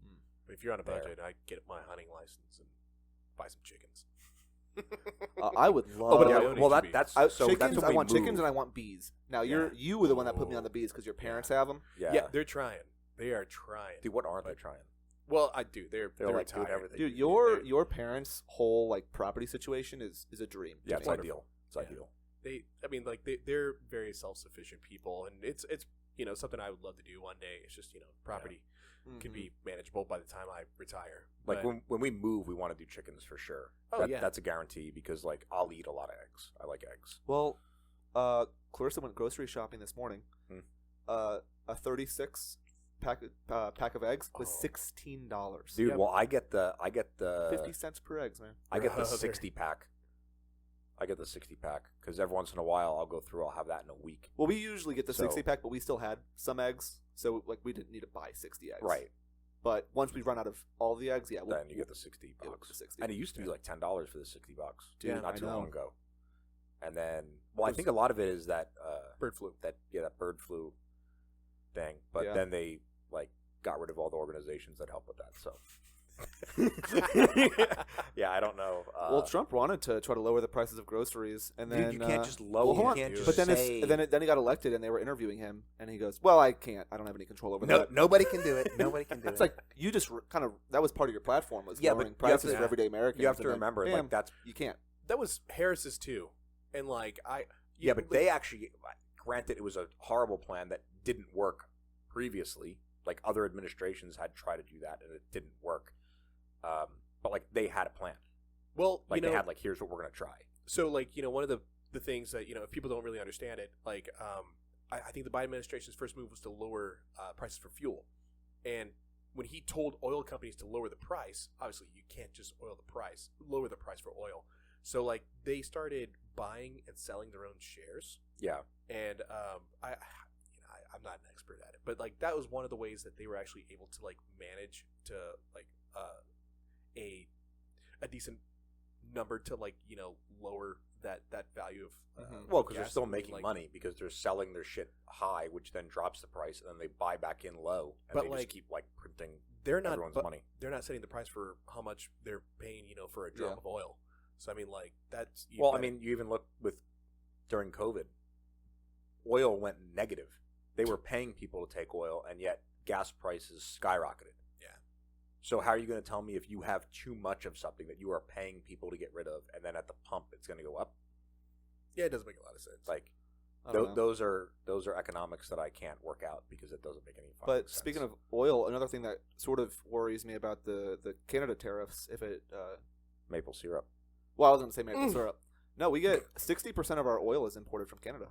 But if you're on a budget, I'd get my hunting license and buy some chickens. I would love. Oh, but that's chickens. That's I want chickens and I want bees. Now you were the one that put me on the bees because your parents have them. Yeah, they're trying. They are trying. Dude, what aren't they trying? Well, I do. They're like doing everything. Dude, your parents' whole like property situation is a dream. Yeah, it's ideal. It's ideal. They're very self-sufficient people, and it's something I would love to do one day. It's just property can be manageable by the time I retire. Like when we move, we want to do chickens for sure. That's a guarantee because like I'll eat a lot of eggs. I like eggs. Well, Clarissa went grocery shopping this morning. A 36 pack of eggs was $16. Dude, well I get the 50 cents per eggs, man. I get the 60 pack. I get the 60 pack because every once in a while I'll go through. I'll have that in a week. Well, we usually get the 60 pack, but we still had some eggs, so like we didn't need to buy 60 eggs. Right. But once we run out of all the eggs, then you get the 60 bucks. The 60. And it used to be like $10 for the 60 bucks. Dude, not too long ago. And then, I think a lot of it is that bird flu. That bird flu thing. But then they like got rid of all the organizations that help with that. So. Yeah, I don't know. Well, Trump wanted to try to lower the prices of groceries, and then you can't just lower. Well, you can't just but then say... then he got elected, and they were interviewing him, and he goes, "Well, I can't. I don't have any control over that. Nobody can do it. Nobody can do it." It's like you just kind of that was part of your platform was lowering prices for everyday Americans. You have to remember, like that's you can't. That was Harris's too, and like but they actually, granted, it was a horrible plan that didn't work previously. Like other administrations had tried to do that, and it didn't work. But like they had a plan. Well, like they had like, here's what we're gonna try. So like one of the things that if people don't really understand it, like I think the Biden administration's first move was to lower prices for fuel, and when he told oil companies to lower the price, obviously you can't just lower the price for oil. So like they started buying and selling their own shares. Yeah, and I'm not an expert at it, but like that was one of the ways that they were actually able to like manage to like a decent number to like lower that value of well, because they're still making money because they're selling their shit high, which then drops the price, and then they buy back in low, and but they like, just keep like printing everyone's money. They're not setting the price for how much they're paying for a drum of oil. So I mean, like that's I mean, you even look with during COVID, oil went negative. They were paying people to take oil, and yet gas prices skyrocketed. Yeah. So how are you going to tell me if you have too much of something that you are paying people to get rid of, and then at the pump it's going to go up? Yeah, it doesn't make a lot of sense. Like those are economics that I can't work out because it doesn't make any sense. But speaking of oil, another thing that sort of worries me about the Canada tariffs, if it maple syrup. Well, I was going to say maple syrup. No, we get 60% of our oil is imported from Canada.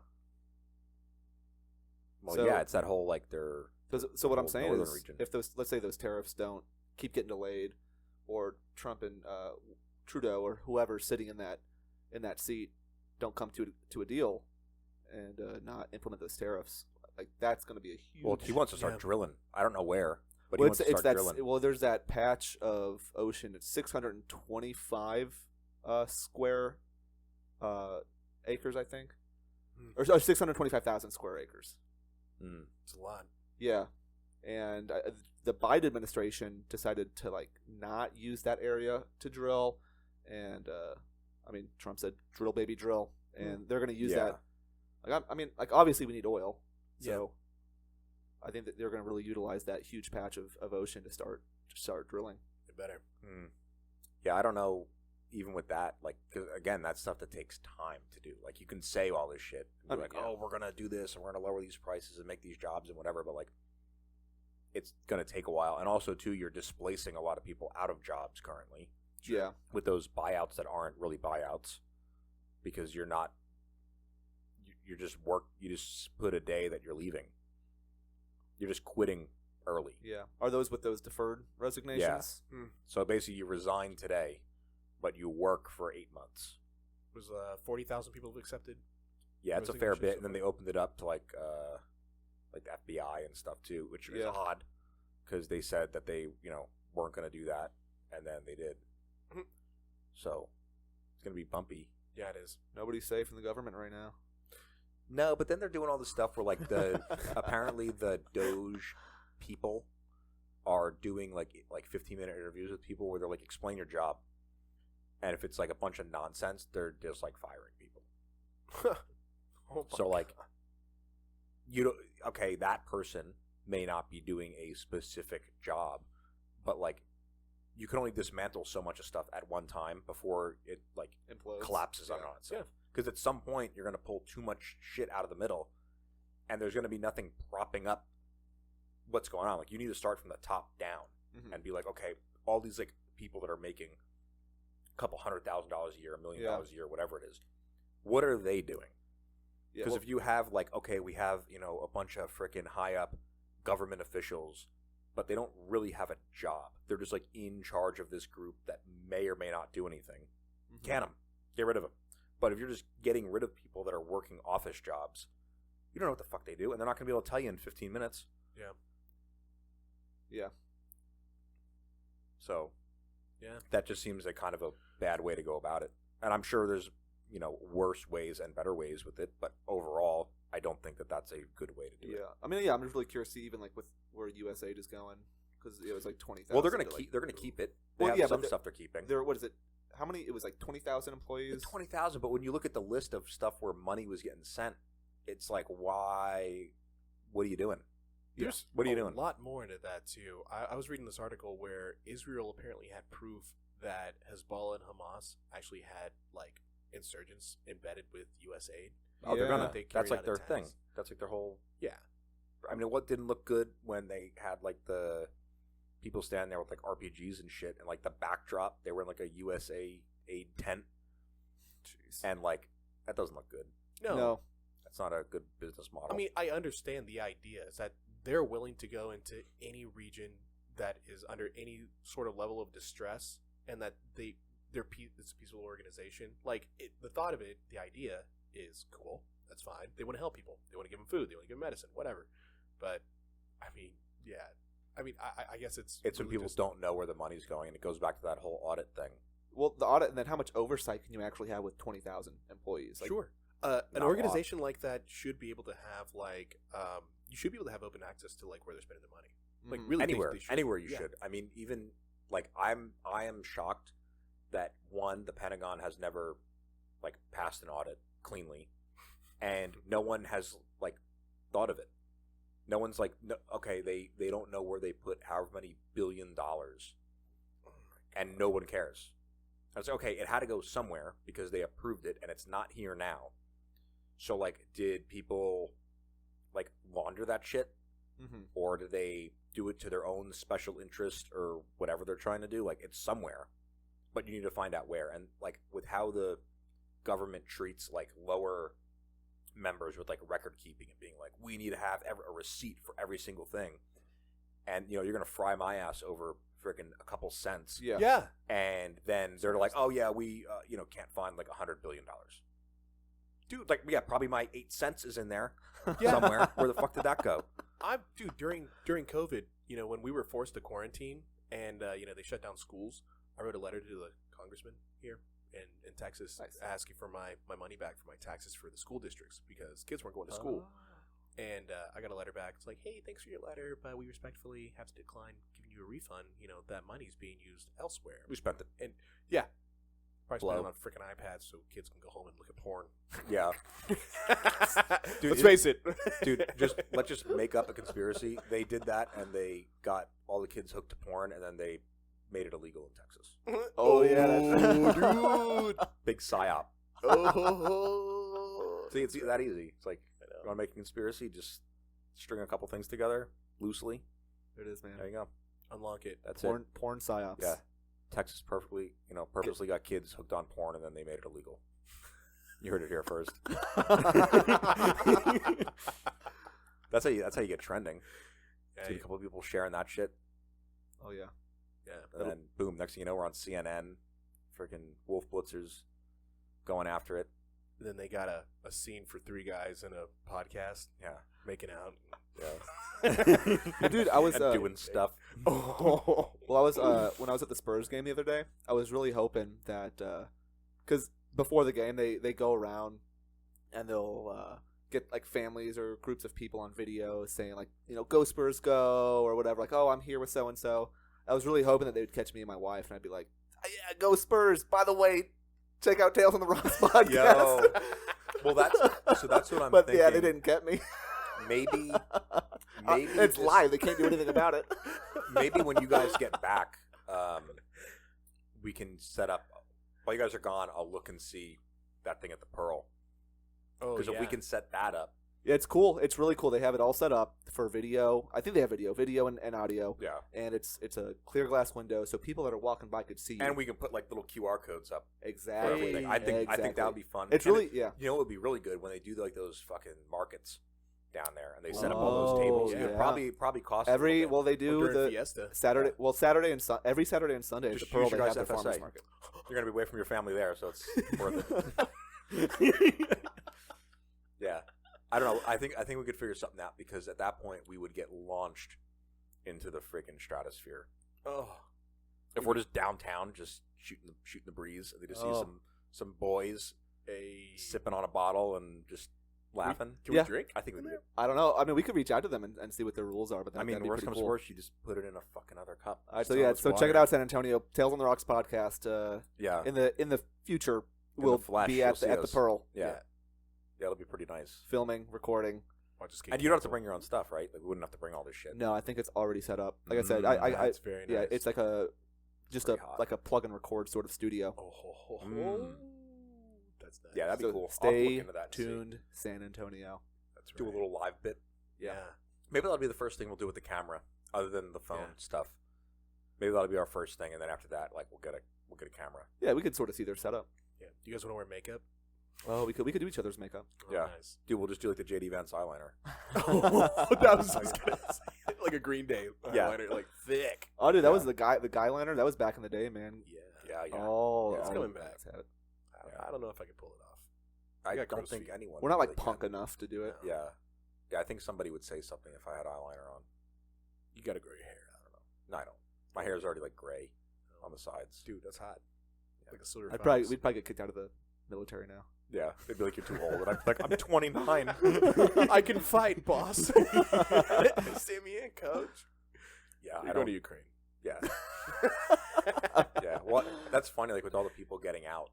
Well, it's that whole like their. So what I'm saying is, region. if let's say those tariffs don't keep getting delayed, or Trump and Trudeau or whoever's sitting in that seat don't come to a deal and not implement those tariffs, like that's going to be a huge. Well, he wants to start drilling. I don't know where, but well, he wants to start drilling. Well, there's that patch of ocean. It's 625 square acres, I think, or 625,000 square acres. It's a lot. Yeah, and the Biden administration decided to like not use that area to drill, and I mean Trump said drill baby drill, and they're going to use that. Like I mean, like obviously we need oil, so I think that they're going to really utilize that huge patch of ocean to start drilling. It better. Yeah, I don't know. Even with that, like, 'cause again, that's stuff that takes time to do. Like, you can say all this shit, and be like, "Oh, we're gonna do this, and we're gonna lower these prices and make these jobs and whatever," but like, it's gonna take a while. And also, too, you're displacing a lot of people out of jobs currently. Yeah, with those buyouts that aren't really buyouts, because you're not. You just work. You just put a day that you're leaving. You're just quitting early. Yeah. Are those with those deferred resignations? Yeah. So basically, you resign today, but you work for 8 months. Was 40,000 people have accepted? Yeah, it's a fair bit, and then they opened it up to like the FBI and stuff too, which is odd because they said that they weren't going to do that, and then they did. So it's going to be bumpy. Yeah, it is. Nobody's safe in the government right now. No, but then they're doing all this stuff where like the apparently the DOGE people are doing like 15-minute interviews with people where they're like, explain your job. And if it's like a bunch of nonsense, they're just like firing people. So like, okay, that person may not be doing a specific job, but like, you can only dismantle so much of stuff at one time before it like implodes, collapses on itself. Because at some point you're going to pull too much shit out of the middle, and there's going to be nothing propping up what's going on. Like, you need to start from the top down and be like, okay, all these like people that are making a couple $100,000 a year, $1 million a year, whatever it is, what are they doing? Because if you have like, okay, we have a bunch of freaking high up government officials, but they don't really have a job. They're just like in charge of this group that may or may not do anything. Can them, get rid of them. But if you're just getting rid of people that are working office jobs, you don't know what the fuck they do, and they're not going to be able to tell you in 15 minutes. Yeah. Yeah. So, that just seems like kind of a bad way to go about it. And I'm sure there's, worse ways and better ways with it, but overall, I don't think that that's a good way to do it. Yeah. I mean, I'm just really curious to see even like with where USAID is going, because it was like 20,000. Well, they're going to keep it. They have some stuff they're keeping. What is it? How many? It was like 20,000 employees. 20,000, but when you look at the list of stuff where money was getting sent, it's like, why? What are you doing? There's what are you doing? A lot more into that too. I was reading this article where Israel apparently had proof that Hezbollah and Hamas actually had like insurgents embedded with USAID. Oh, they're gonna. That's like their thing. That's like their whole. Yeah. I mean, what didn't look good when they had like the people standing there with like RPGs and shit, and like the backdrop, they were in like a USAID tent. Jeez. And like, that doesn't look good. No. That's not a good business model. I mean, I understand the idea is that they're willing to go into any region that is under any sort of level of distress, and that it's a peaceful organization. Like, the thought of it, the idea is cool. That's fine. They want to help people. They want to give them food. They want to give them medicine, whatever. But, I mean, yeah. I mean, I guess it's when people don't know where the money's going, and it goes back to that whole audit thing. Well, the audit, and then how much oversight can you actually have with 20,000 employees? Like, sure. An organization like that should be able to have like you should be able to have open access to like where they're spending the money. Like really anywhere you should. I mean, even like I am shocked that the Pentagon has never like passed an audit cleanly, and no one has like thought of it. No one's like, okay, they don't know where they put however many $1 billion, and no one cares. I was like, okay, it had to go somewhere because they approved it, and it's not here now. So, like, did people, like, launder that shit? Or did they do it to their own special interest or whatever they're trying to do? Like, it's somewhere. But you need to find out where. And, like, with how the government treats, like, lower members with, like, record keeping and being like, we need to have a receipt for every single thing. And, you're going to fry my ass over freaking a couple cents. Yeah. And then they're like, oh, yeah, we, can't find, like, $100 billion. Dude, like, yeah, probably my 8 cents is in there somewhere. Where the fuck did that go? Dude, during COVID, when we were forced to quarantine and, they shut down schools, I wrote a letter to the congressman here in Texas asking for my money back for my taxes for the school districts because kids weren't going to school. And I got a letter back. It's like, hey, thanks for your letter, but we respectfully have to decline giving you a refund. That money's being used elsewhere. We spent it. And yeah, probably spent Blow. it on freaking iPads so kids can go home and look at porn. Yeah. Dude, Let's face it, Dude, let's just make up a conspiracy. They did that, and they got all the kids hooked to porn, and then they made it illegal in Texas. Oh, yeah, dude. Big psyop. Oh. See, it's that easy. It's like, you want to make a conspiracy? Just string a couple things together loosely. There it is, man. There you go. Unlock it. That's Porn, it. porn psyops. Yeah. Texas purposely got kids hooked on porn, and then they made it illegal. You heard it here first. That's how you get trending. Yeah, See a couple of people sharing that shit, Oh yeah. and then boom, next thing you know, we're on CNN. Freaking Wolf Blitzers going after it. Then they got a scene for three guys in a podcast. Yeah. Making out. Yeah. Dude, I was And doing stuff. Well, I was when I was at the Spurs game the other day, I was really hoping that because before the game they go around and they'll get like families or groups of people on video saying like, go Spurs go or whatever, like, oh, I'm here with so and so. I was really hoping that they would catch me and my wife and I'd be like, oh, yeah, go Spurs. By the way, check out Tales on the Rocks podcast. Yo. Well, that's what I'm but thinking. yeah, they didn't get me. Maybe It's live. They can't do anything about it. Maybe when you guys get back, we can set up. While you guys are gone, I'll look and see that thing at the Pearl. Oh, Because if we can set that up, Yeah, it's cool. It's really cool. They have it all set up for video. I think they have video and audio. yeah, And it's a clear glass window, so people that are walking by could see you. and we can put like little QR codes up for exactly. everything. I think that would be fun. It's And really yeah. it would be really good when they do like those fucking markets down there, and they set up all those tables. yeah. It probably costs They do during the Fiesta. Saturday. Well, Saturday and every Saturday and Sunday at Just the Pearl use they your have guys' their farmers FSA. market. You're gonna be away from your family there, so it's worth it. Yeah, I don't know. I think we could figure something out because at that point we would get launched into the freaking stratosphere. Oh, If we're just downtown, just shooting the breeze, and they just see some boys sipping on a bottle and just laughing. Can Yeah. we drink? I think we could. I don't know. I mean, we could reach out to them and see what their rules are. But I mean, that'd be worst pretty comes to cool. worst, you just put it in a fucking other cup. All right, so Still yeah, it's so check water. it out, San Antonio. Tales on the Rocks podcast. Yeah, In the future, In we'll the flesh, be you'll at see the us. Pearl, yeah, it'll be pretty nice. filming, recording. Watch us get And you don't have to canceled. bring your own stuff, right? Like we wouldn't have to bring all this shit. No, I think it's already set up. Like I said, That's very nice. yeah, it's like just Pretty hot. like a plug and record sort of studio. That's nice. Yeah, that'd be So cool. I'll have to Stay look into that and see. tuned, San Antonio. That's Do a right. little live bit. Yeah. Maybe that'll be the first thing we'll do with the camera, other than the phone Yeah. stuff. Maybe that'll be our first thing, and then after that, like we'll get a camera. Yeah, we could sort of see their setup. Yeah. Do you guys want to wear makeup? Oh, we could do each other's makeup. Oh, Yeah. Nice. Dude, we'll just do like the JD Vance eyeliner. That was just gonna say, like a Green Day Yeah. eyeliner, like thick. Oh, dude, that Yeah. was the guy liner. That was back in the day, man. Yeah. Yeah. Oh, Yeah, it's all coming the back. guys have it. I don't know if I can pull it off. I got don't gross think feet. anyone. We're not like really punk can. enough to do it. Yeah. Yeah, I think somebody would say something if I had eyeliner on. You got to grow your hair out. I don't know. No, I don't. My hair's already like gray on the sides. Dude, that's hot. Like a silver We'd fox. probably get kicked out of the military now. Yeah, they'd be like, "You're too old," and I'm like, "I'm 29." I can fight, boss. Send me in, coach. Yeah, You're I going don't. to Ukraine. Yeah, yeah. Well, that's funny. Like with all the people getting out,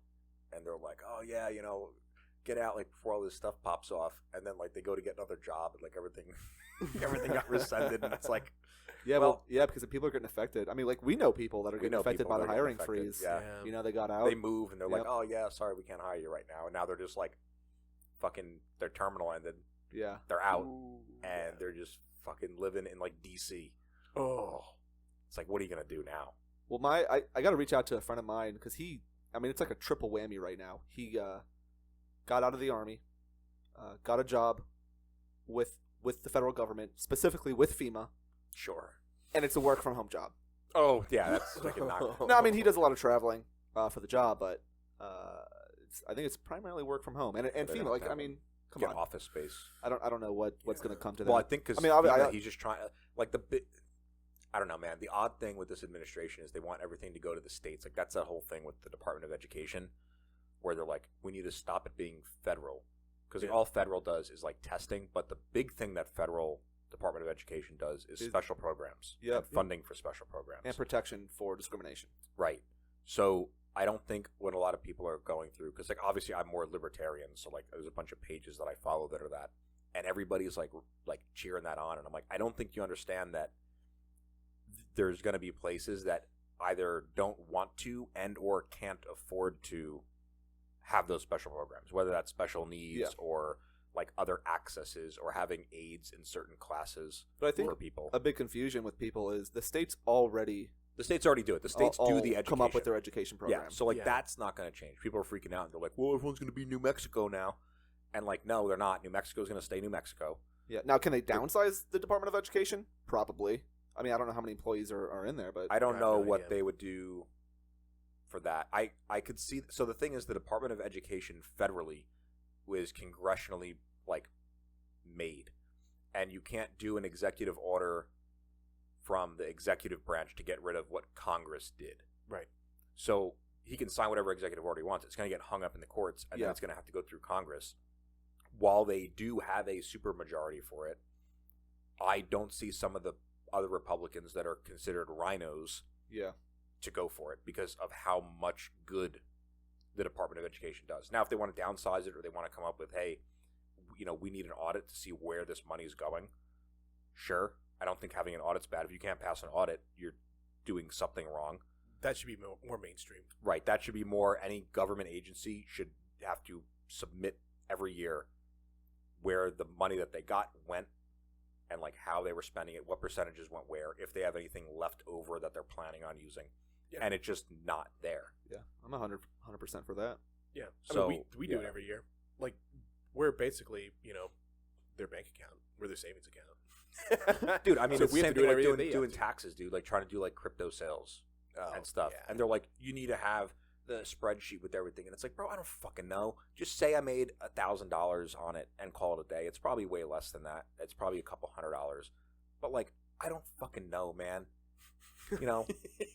and they're like, "Oh yeah, get out like before all this stuff pops off," and then like they go to get another job, and like everything got rescinded, and it's like, Yeah, Well- yeah, because the people are getting affected. I mean, like we know people that are We getting know affected people by that the are hiring getting affected, freeze. yeah. You know, they got out. they move, and they're like, Yep. "Oh yeah, sorry, we can't hire you right now," and now they're just like, fucking, their terminal ended, Yeah. they're out, Ooh, and yeah. they're just fucking living in like DC. Oh. It's like, what are you gonna do now? Well, I got to reach out to a friend of mine because it's like a triple whammy right now. He got out of the army, got a job with the federal government, specifically with FEMA, Sure. and it's a work from home job. Oh yeah, that's like a knock. No, I mean he does a lot of traveling for the job, but I think it's primarily work from home. And They FEMA, don't like have I mean, come Get on, office space. I don't know what's going to come to that. Well, I think because I mean, he's just trying like I don't know, man. The odd thing with this administration is they want everything to go to the states. Like that's that whole thing with the Department of Education, where they're like, we need to stop it being federal because Yeah. all federal does is like testing. But the big thing that federal Department of Education does is special programs Yep. and funding for special programs And protection for discrimination. Right. So I don't think what a lot of people are going through, because like obviously I'm more libertarian, so like there's a bunch of pages that I follow that are that, and everybody's like cheering that on, and I'm like, I don't think you understand that there's going to be places that either don't want to and or can't afford to have those special programs, whether that's special needs or like other accesses or having aids in certain classes But I think for people. a big confusion with people is the states already The states already do it. The states do the education. come up with their education program. Yeah, so like that's not going to change. People are freaking out. They're like, "Well, everyone's going to be New Mexico now," and like, no, they're not. New Mexico's going to stay New Mexico. Yeah. Now, can they downsize the Department of Education? Probably. I mean, I don't know how many employees are in there, but I don't I have know no what idea. they would do for that. I could see. So the thing is, the Department of Education federally was congressionally like made, and you can't do an executive order from the executive branch to get rid of what Congress did. Right. So he can sign whatever executive order he wants. It's going to get hung up in the courts, and then Yeah. it's going to have to go through Congress. While they do have a supermajority for it, I don't see some of the other Republicans that are considered rhinos yeah. to go for it because of how much good the Department of Education does. Now, if they want to downsize it or they want to come up with, hey, we need an audit to see where this money is going, sure. I don't think having an audit's bad. If you can't pass an audit, you're doing something wrong. That should be more mainstream. Right. That should be more. Any government agency should have to submit every year where the money that they got went and like how they were spending it, what percentages went where, if they have anything left over that they're planning on using. Yeah. And it's just not there. Yeah. I'm 100% for that. Yeah. So, we do it yeah. every year. Like, we're basically, their bank account. We're their savings account. Dude, I mean, So it's we the have same to do thing it like every day, doing they have to. taxes, dude, like trying to do like crypto sales Oh, and stuff. yeah. And they're like, you need to have the spreadsheet with everything. And it's like, bro, I don't fucking know. Just say I made $1,000 on it and call it a day. It's probably way less than that. It's probably a couple $100. But like, I don't fucking know, man.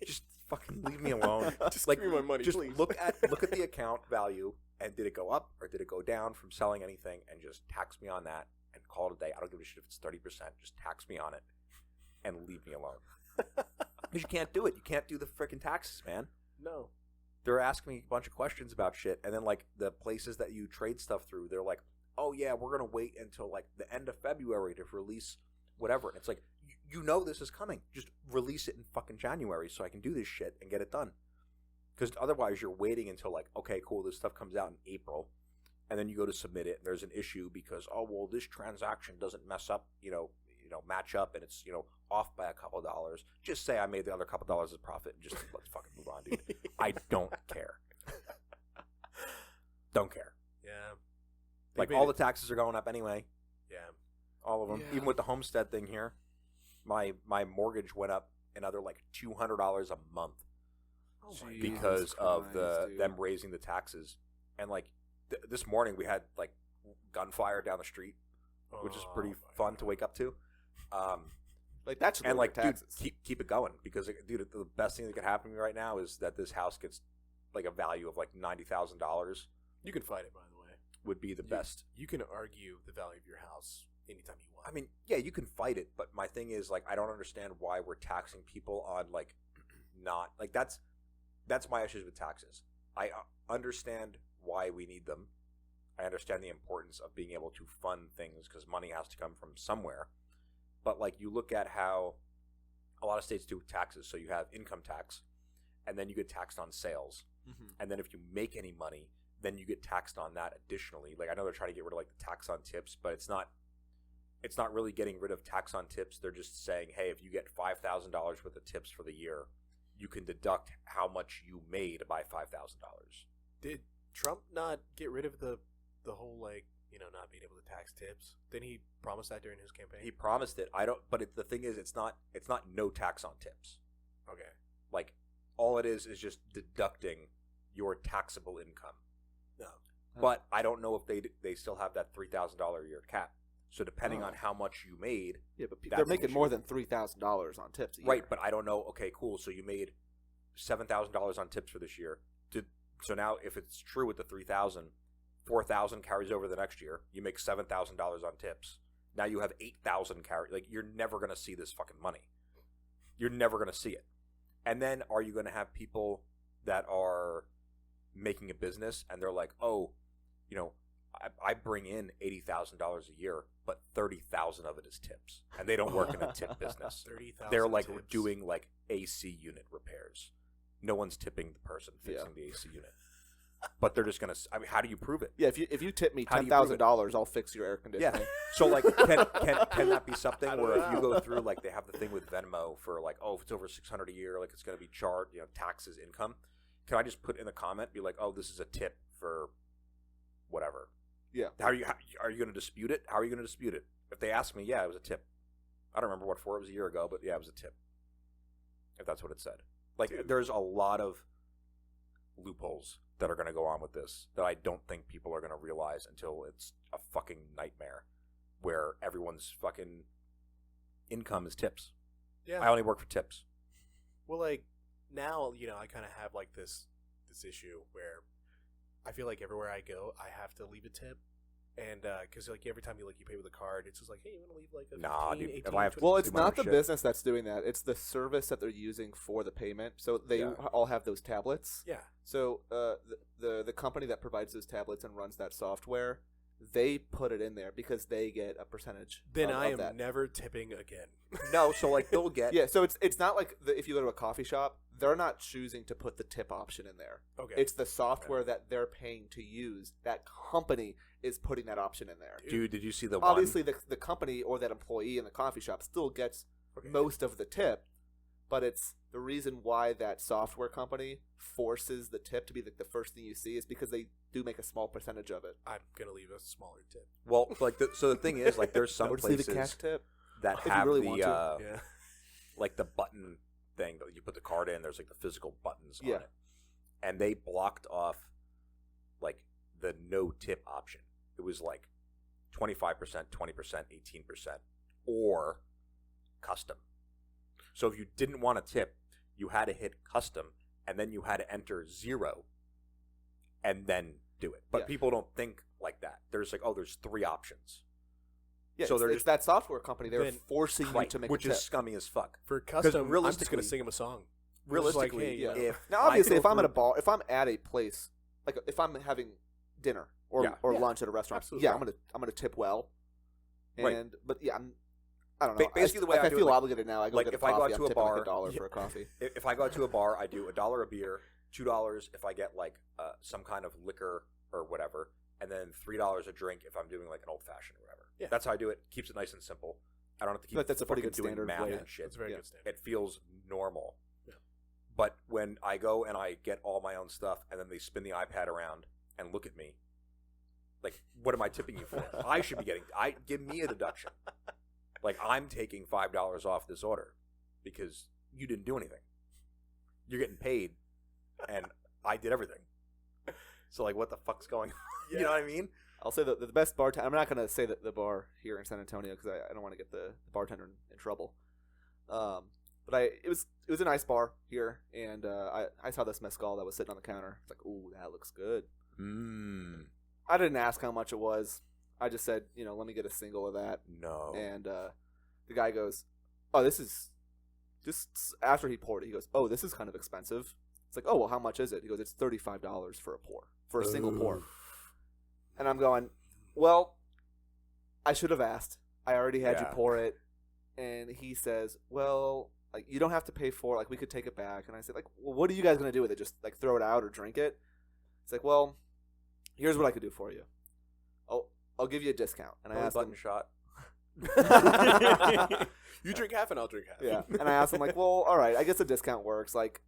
Just fucking leave me alone. Just like, give me my money, just please. look at the account value and did it go up or did it go down from selling anything, and just tax me on that and call it a day. I don't give a shit if it's 30%. Just tax me on it and leave me alone. Because you can't do it. You can't do the freaking taxes, man. No. They're asking me a bunch of questions about shit, and then like the places that you trade stuff through, they're like, "Oh yeah, we're gonna wait until like the end of February to release whatever." And it's like, you know this is coming. Just release it in fucking January so I can do this shit and get it done. Because otherwise, you're waiting until like, okay, cool, this stuff comes out in April, and then you go to submit it, and there's an issue because, oh well, this transaction doesn't mess up, match up, and it's off by a couple of dollars. Just say I made the other couple of dollars as profit, and just let's fucking move on, dude. I don't care. Don't care. Yeah. Like all the taxes are going up anyway, Yeah. all of them. Yeah. Even with the homestead thing here, my mortgage went up another like $200 a month Oh my Jesus because of Christ, dude. them raising the taxes. And like this morning we had like gunfire down the street, which is pretty fun to wake up to. Like, that should And lower like, dude, taxes. keep it going, because dude, the best thing that could happen to me right now is that this house gets like a value of like $90,000 You can fight it, by the way. would be the best. You can argue the value of your house anytime you want. I mean, yeah, you can fight it, but my thing is like, I don't understand why we're taxing people on like not like that's my issues with taxes. I understand why we need them. I understand the importance of being able to fund things because money has to come from somewhere. But like, you look at how a lot of states do taxes. So you have income tax, and then you get taxed on sales. Mhm. And then if you make any money, then you get taxed on that additionally. Like, I know they're trying to get rid of like the tax on tips, but it's not really getting rid of tax on tips. They're just saying, hey, if you get $5,000 worth of tips for the year, you can deduct how much you made by $5,000. Did Trump not get rid of the whole, like, not being able to tax tips? Didn't he promise that during his campaign? He promised it. I don't. But the thing is, it's not no tax on tips. Okay. Like, all it is just deducting your taxable income. No. But I don't know if they still have that $3,000 a year cap. So depending Oh. on how much you made, Yeah, but That's they're an making issue. more than $3,000 on tips a year. right? But I don't know. Okay, cool. So you made $7,000 on tips for this year. So now, if it's true with the $3,000, $4,000 carries over the next year. You make $7,000 on tips. Now you have $8,000 carry. Like, you're never going to see this fucking money. You're never going to see it. And then are you going to have people that are making a business and they're like, oh, you know, I bring in $80,000 a year, but 30,000 of it is tips, and they don't work in a tip business. 30,000. They're like tips. doing like AC unit repairs. No one's tipping the person fixing the AC unit, but they're just gonna. I mean, how do you prove it? Yeah, if you tip me How do you prove it? $10,000, I'll fix your air conditioning. Yeah. So like, can that be something where if you go through, like, they have the thing with Venmo for like, oh, if it's over 600 a year, like, it's gonna be charged, you know, taxes, income. Can I just put in the comment, be like, oh, this is a tip for whatever? Yeah. Are you going to dispute it? How are you going to dispute it? If they ask me, yeah, it was a tip. I don't remember what for. It was a year ago, but yeah, it was a tip. If that's what it said. Like, Dude. There's a lot of loopholes that are going to go on with this that I don't think people are going to realize until it's a fucking nightmare where everyone's fucking income is tips. Yeah. I only work for tips. Well, like, now, you know, I kind of have like this issue where I feel like everywhere I go, I have to leave a tip, and because like every time you pay with a card, it's just like, hey, you want to leave like a 15, Nah, dude, 18, if I have to- 20? Well, it's do my own not the shit. business that's doing that. It's the service that they're using for the payment. So they Yeah. all have those tablets. Yeah. So the company that provides those tablets and runs that software, they put it in there because they get a percentage. Then of I am that. never tipping again. No, so like they'll get. Yeah, so it's not like if you go to a coffee shop, they're not choosing to put the tip option in there. Okay. It's the software that they're paying to use. That company is putting that option in there. Dude, did you see the one? Obviously, the company or that employee in the coffee shop still gets Okay. most of the tip, but it's the reason why that software company forces the tip to be the first thing you see is because they do make a small percentage of it. I'm gonna leave a smaller tip. Well, like, so the thing is, like, there's some Or just leave a places cash tip. that if you have really the want to. Yeah. like the button thing that you put the card in. There's like the physical buttons Yeah. on it, and they blocked off like the no tip option. It was like 25%, 20%, 18%, or custom. So if you didn't want a tip, you had to hit custom, and then you had to enter 0, and then do it. But Yeah. people don't think like that. There's like, oh, there's 3 options. Yeah, So it's, they're it's just- that software company. They're Then- forcing you to make which a tip. is scummy as fuck. For custom, I'm just realistically- gonna sing him a song. Realistically, hey, yeah. if Now, I obviously, go if I'm at a through- bar, if I'm at a place, like if I'm having dinner or Yeah. Yeah. lunch at a restaurant, Absolutely. yeah, I'm gonna tip well. And Right. but yeah, I don't know. Basically, the way I do it, feel like- obligated now. I go like, get if a I go coffee. out to I'm a tipping like bar- $1 Yeah. for a coffee. If I go out to a bar, I do $1 a beer, $2 if I get like some kind of liquor or whatever, and then $3 a drink if I'm doing like an old fashioned or whatever. Yeah. That's how I do it. Keeps it nice and simple. I don't have to keep. But that's a pretty fucking good doing standard math way. and shit. That's a very Yeah. good standard. It feels normal. Yeah. But when I go and I get all my own stuff, and then they spin the iPad around and look at me, like, what am I tipping you for? I should be getting. Give me a deduction. Like, I'm taking $5 off this order because you didn't do anything. You're getting paid, and I did everything. So, like, what the fuck's going on? You know what I mean? I'll say the best bartender. I'm not going to say that the bar here in San Antonio because I don't want to get the bartender in trouble. But it was a nice bar here, and I saw this mezcal that was sitting on the counter. It's like, ooh, that looks good. I didn't ask how much it was. I just said, let me get a single of that. No. And the guy goes, oh, this is just after he poured it. He goes, oh, this is kind of expensive. It's like, oh, well, how much is it? He goes, it's $35 for a single pour. And I'm going, well, I should have asked. I already had you Yeah. pour it. And he says, well, like, you don't have to pay for it. Like, we could take it back. And I said, like, well, what are you guys going to do with it? Just, like, throw it out or drink it? It's like, well, here's what I could do for you. I'll give you a discount. And I asked button him, shot. You drink half and I'll drink half. yeah. And I asked him, like, well, all right, I guess a discount works. Like,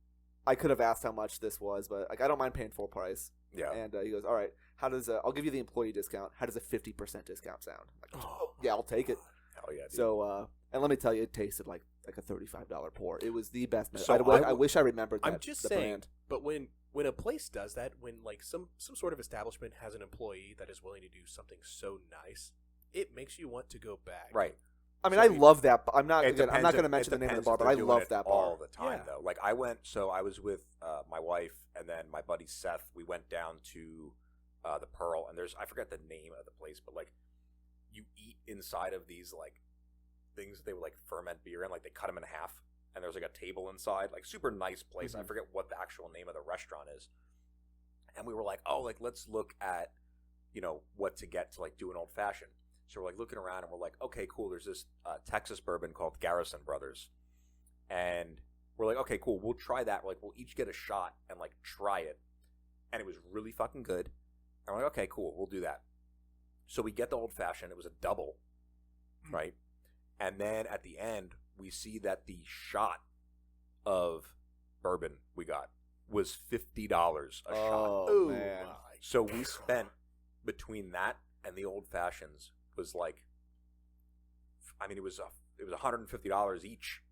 I could have asked how much this was, but, like, I don't mind paying full price. Yeah. And he goes, all right, how does I'll give you the employee discount. How does a 50% discount sound? I'm like, Oh, yeah, I'll take it. Hell yeah, dude. So, and let me tell you, it tasted like a $35 pour. It was the best. So I wish I remembered that. I'm just the saying, brand. but when a place does that, when like some sort of establishment has an employee that is willing to do something so nice, it makes you want to go back. Right. I mean, So I you- love that. I'm not. It Again, I'm not depends going to if- mention it the name of the depends bar, if but they're I doing love it that bar. all the time, Yeah. though. Like, I was with my wife and then my buddy Seth. We went down to the Pearl, and I forget the name of the place, but like you eat inside of these like things that they would like ferment beer in, like they cut them in half, and there's like a table inside, like super nice place. Mm-hmm. I forget what the actual name of the restaurant is, and we were like, oh, like let's look at what to get to like do an old fashioned. So we're like looking around, and we're like, okay, cool. There's this Texas bourbon called Garrison Brothers, and we're like, okay, cool. We'll try that. We're like, we'll each get a shot and like try it, and it was really fucking good. And we're like, okay, cool. We'll do that. So we get the old fashioned. It was a double, right? And then at the end, we see that the shot of bourbon we got was $50 a shot. Oh, man. So we spent between that and the old fashions was like, I mean, it was $150 each,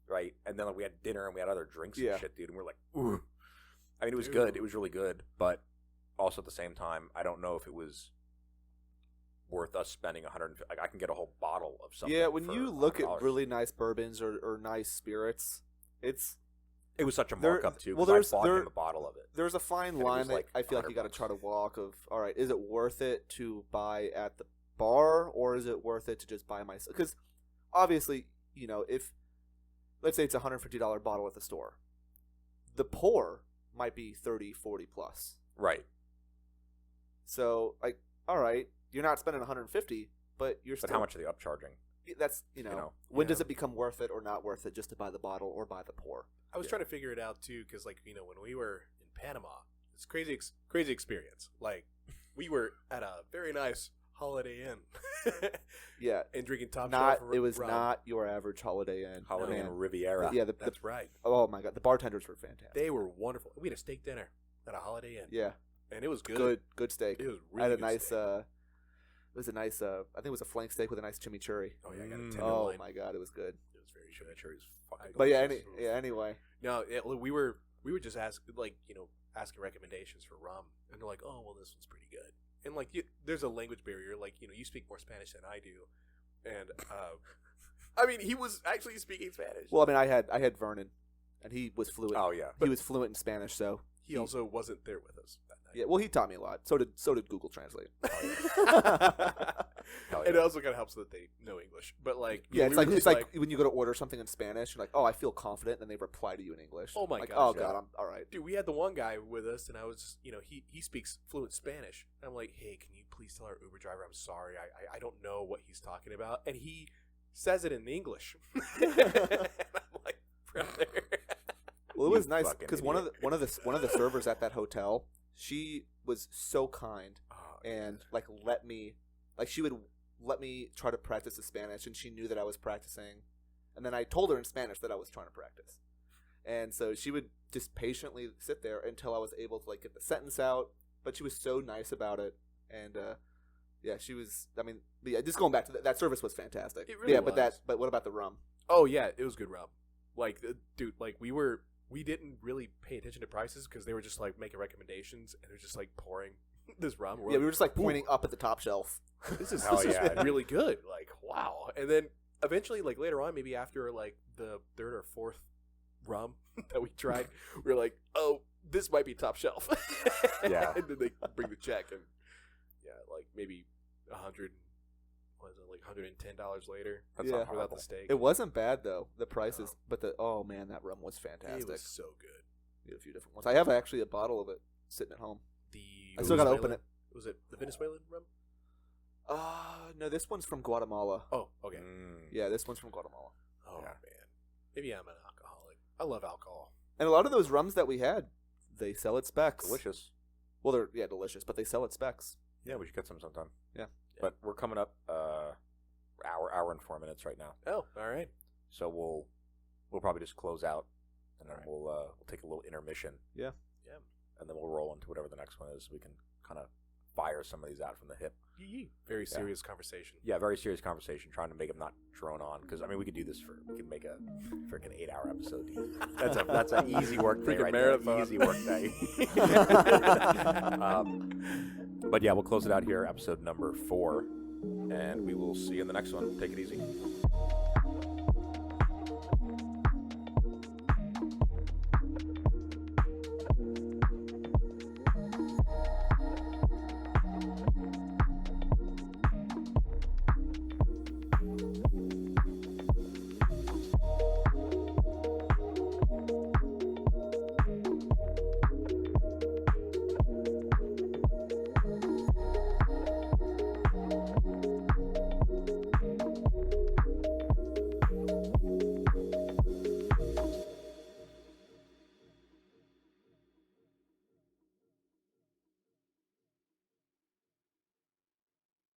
right? And then like, we had dinner and we had other drinks and shit, dude. And we're like, ooh. I mean, it was good. It was really good, but also at the same time, I don't know if it was worth us spending $150. Like, I can get a whole bottle of something. Yeah, when you look at $100. really nice bourbons or nice spirits, it was such a markup too. Well, I bought him a bottle of it. There's a fine And it line was that like I feel like you got to $100. try to walk. Of all right, is it worth it to buy at the bar, or is it worth it to just buy myself? Because obviously, if let's say it's a $150 bottle at the store, the pour might be 30, 40 plus. Right. So, like, all right, you're not spending 150, but you're But still. how much are they upcharging? That's know, when does it become worth it or not worth it just to buy the bottle or buy the pour? I was trying to figure it out too, because like when we were in Panama, it's crazy experience. Like we were at a very nice Holiday Inn, Yeah, and drinking top not shelf it was rum. not your average Holiday Inn. Holiday Man. Inn Riviera. Yeah, That's right. oh my god, the bartenders were fantastic. They were wonderful. We had a steak dinner at a Holiday Inn. Yeah, And it was good. good steak. It was I really had a good nice. steak. It was a nice. I think it was a flank steak with a nice chimichurri. Oh yeah, I got a Mm. tenderloin. Oh my god, it was good. It was very good. Chimichurri's fucking But yeah, Delicious. anyway. No, we were just asking recommendations for rum, and they're like, oh well, this one's pretty good. And like, there's a language barrier. Like you speak more Spanish than I do, and I mean, he was actually speaking Spanish. Well, I mean, I had Vernon, and he was fluent. Oh yeah. He was fluent in Spanish, so he also wasn't there with us that night. yeah. Well, he taught me a lot. So did Google Translate. Hell And yeah. it also kind of helps that they know English. But like, Yeah, we it's were like just when you go to order something in Spanish, you're like, oh, I feel confident, and then they reply to you in English. Oh my like, gosh, oh yeah. god, I'm all right. dude, we had the one guy with us, and I was, he speaks fluent Spanish. And I'm like, hey, can you please tell our Uber driver I'm sorry? I don't know what he's talking about. And he says it in English. And I'm like, brother. Well, it You was nice fucking because one of the servers at that hotel, she was so kind Oh, and like she would let me try to practice the Spanish, and she knew that I was practicing, and then I told her in Spanish that I was trying to practice, and so she would just patiently sit there until I was able to like get the sentence out. But she was so nice about it, and yeah, she was. I mean, yeah, just going back to that service was fantastic. It really yeah, was. but what about the rum? Oh yeah, it was good rum. Like, dude, like we didn't really pay attention to prices because they were just like making recommendations, and they're just like pouring this rum. Yeah, we were just like pointing up at the top shelf. This is Hell yeah. really good. Like, wow. And then eventually, like later on, maybe after like the third or fourth rum that we tried, we were like, oh, this might be top shelf. Yeah. And then they bring the check, and yeah, like maybe $110 later. That's Yeah. not Without horrible. the steak. It wasn't bad though, the prices, No. but oh man, that rum was fantastic. It was so good. We had a few different ones. I have actually a bottle of it sitting at home. The I still gotta Venezuelan- open it. Was it the Venezuelan rum? No, this one's from Guatemala. Oh, okay. Yeah, this one's from Guatemala. Oh Yeah. man, maybe I'm an alcoholic. I love alcohol. And a lot of those rums that we had, they sell at specs. Delicious. Well, they're delicious, but they sell at specs. Yeah, we should get some sometime. Yeah. But we're coming up hour and 4 minutes right now. Oh, all right. So we'll probably just close out, and then Alright. we'll take a little intermission. Yeah. Yeah. And then we'll roll into whatever the next one is. We can kind of fire some of these out from the hip. Very serious conversation. Yeah, very serious conversation, trying to make them not drone on. Because I mean, we could do this we could make a freaking 8-hour episode. Dude. That's an easy work day Freaking right marathon. there. Easy work day. But yeah, we'll close it out here, episode number 4, and we will see you in the next one. Take it easy.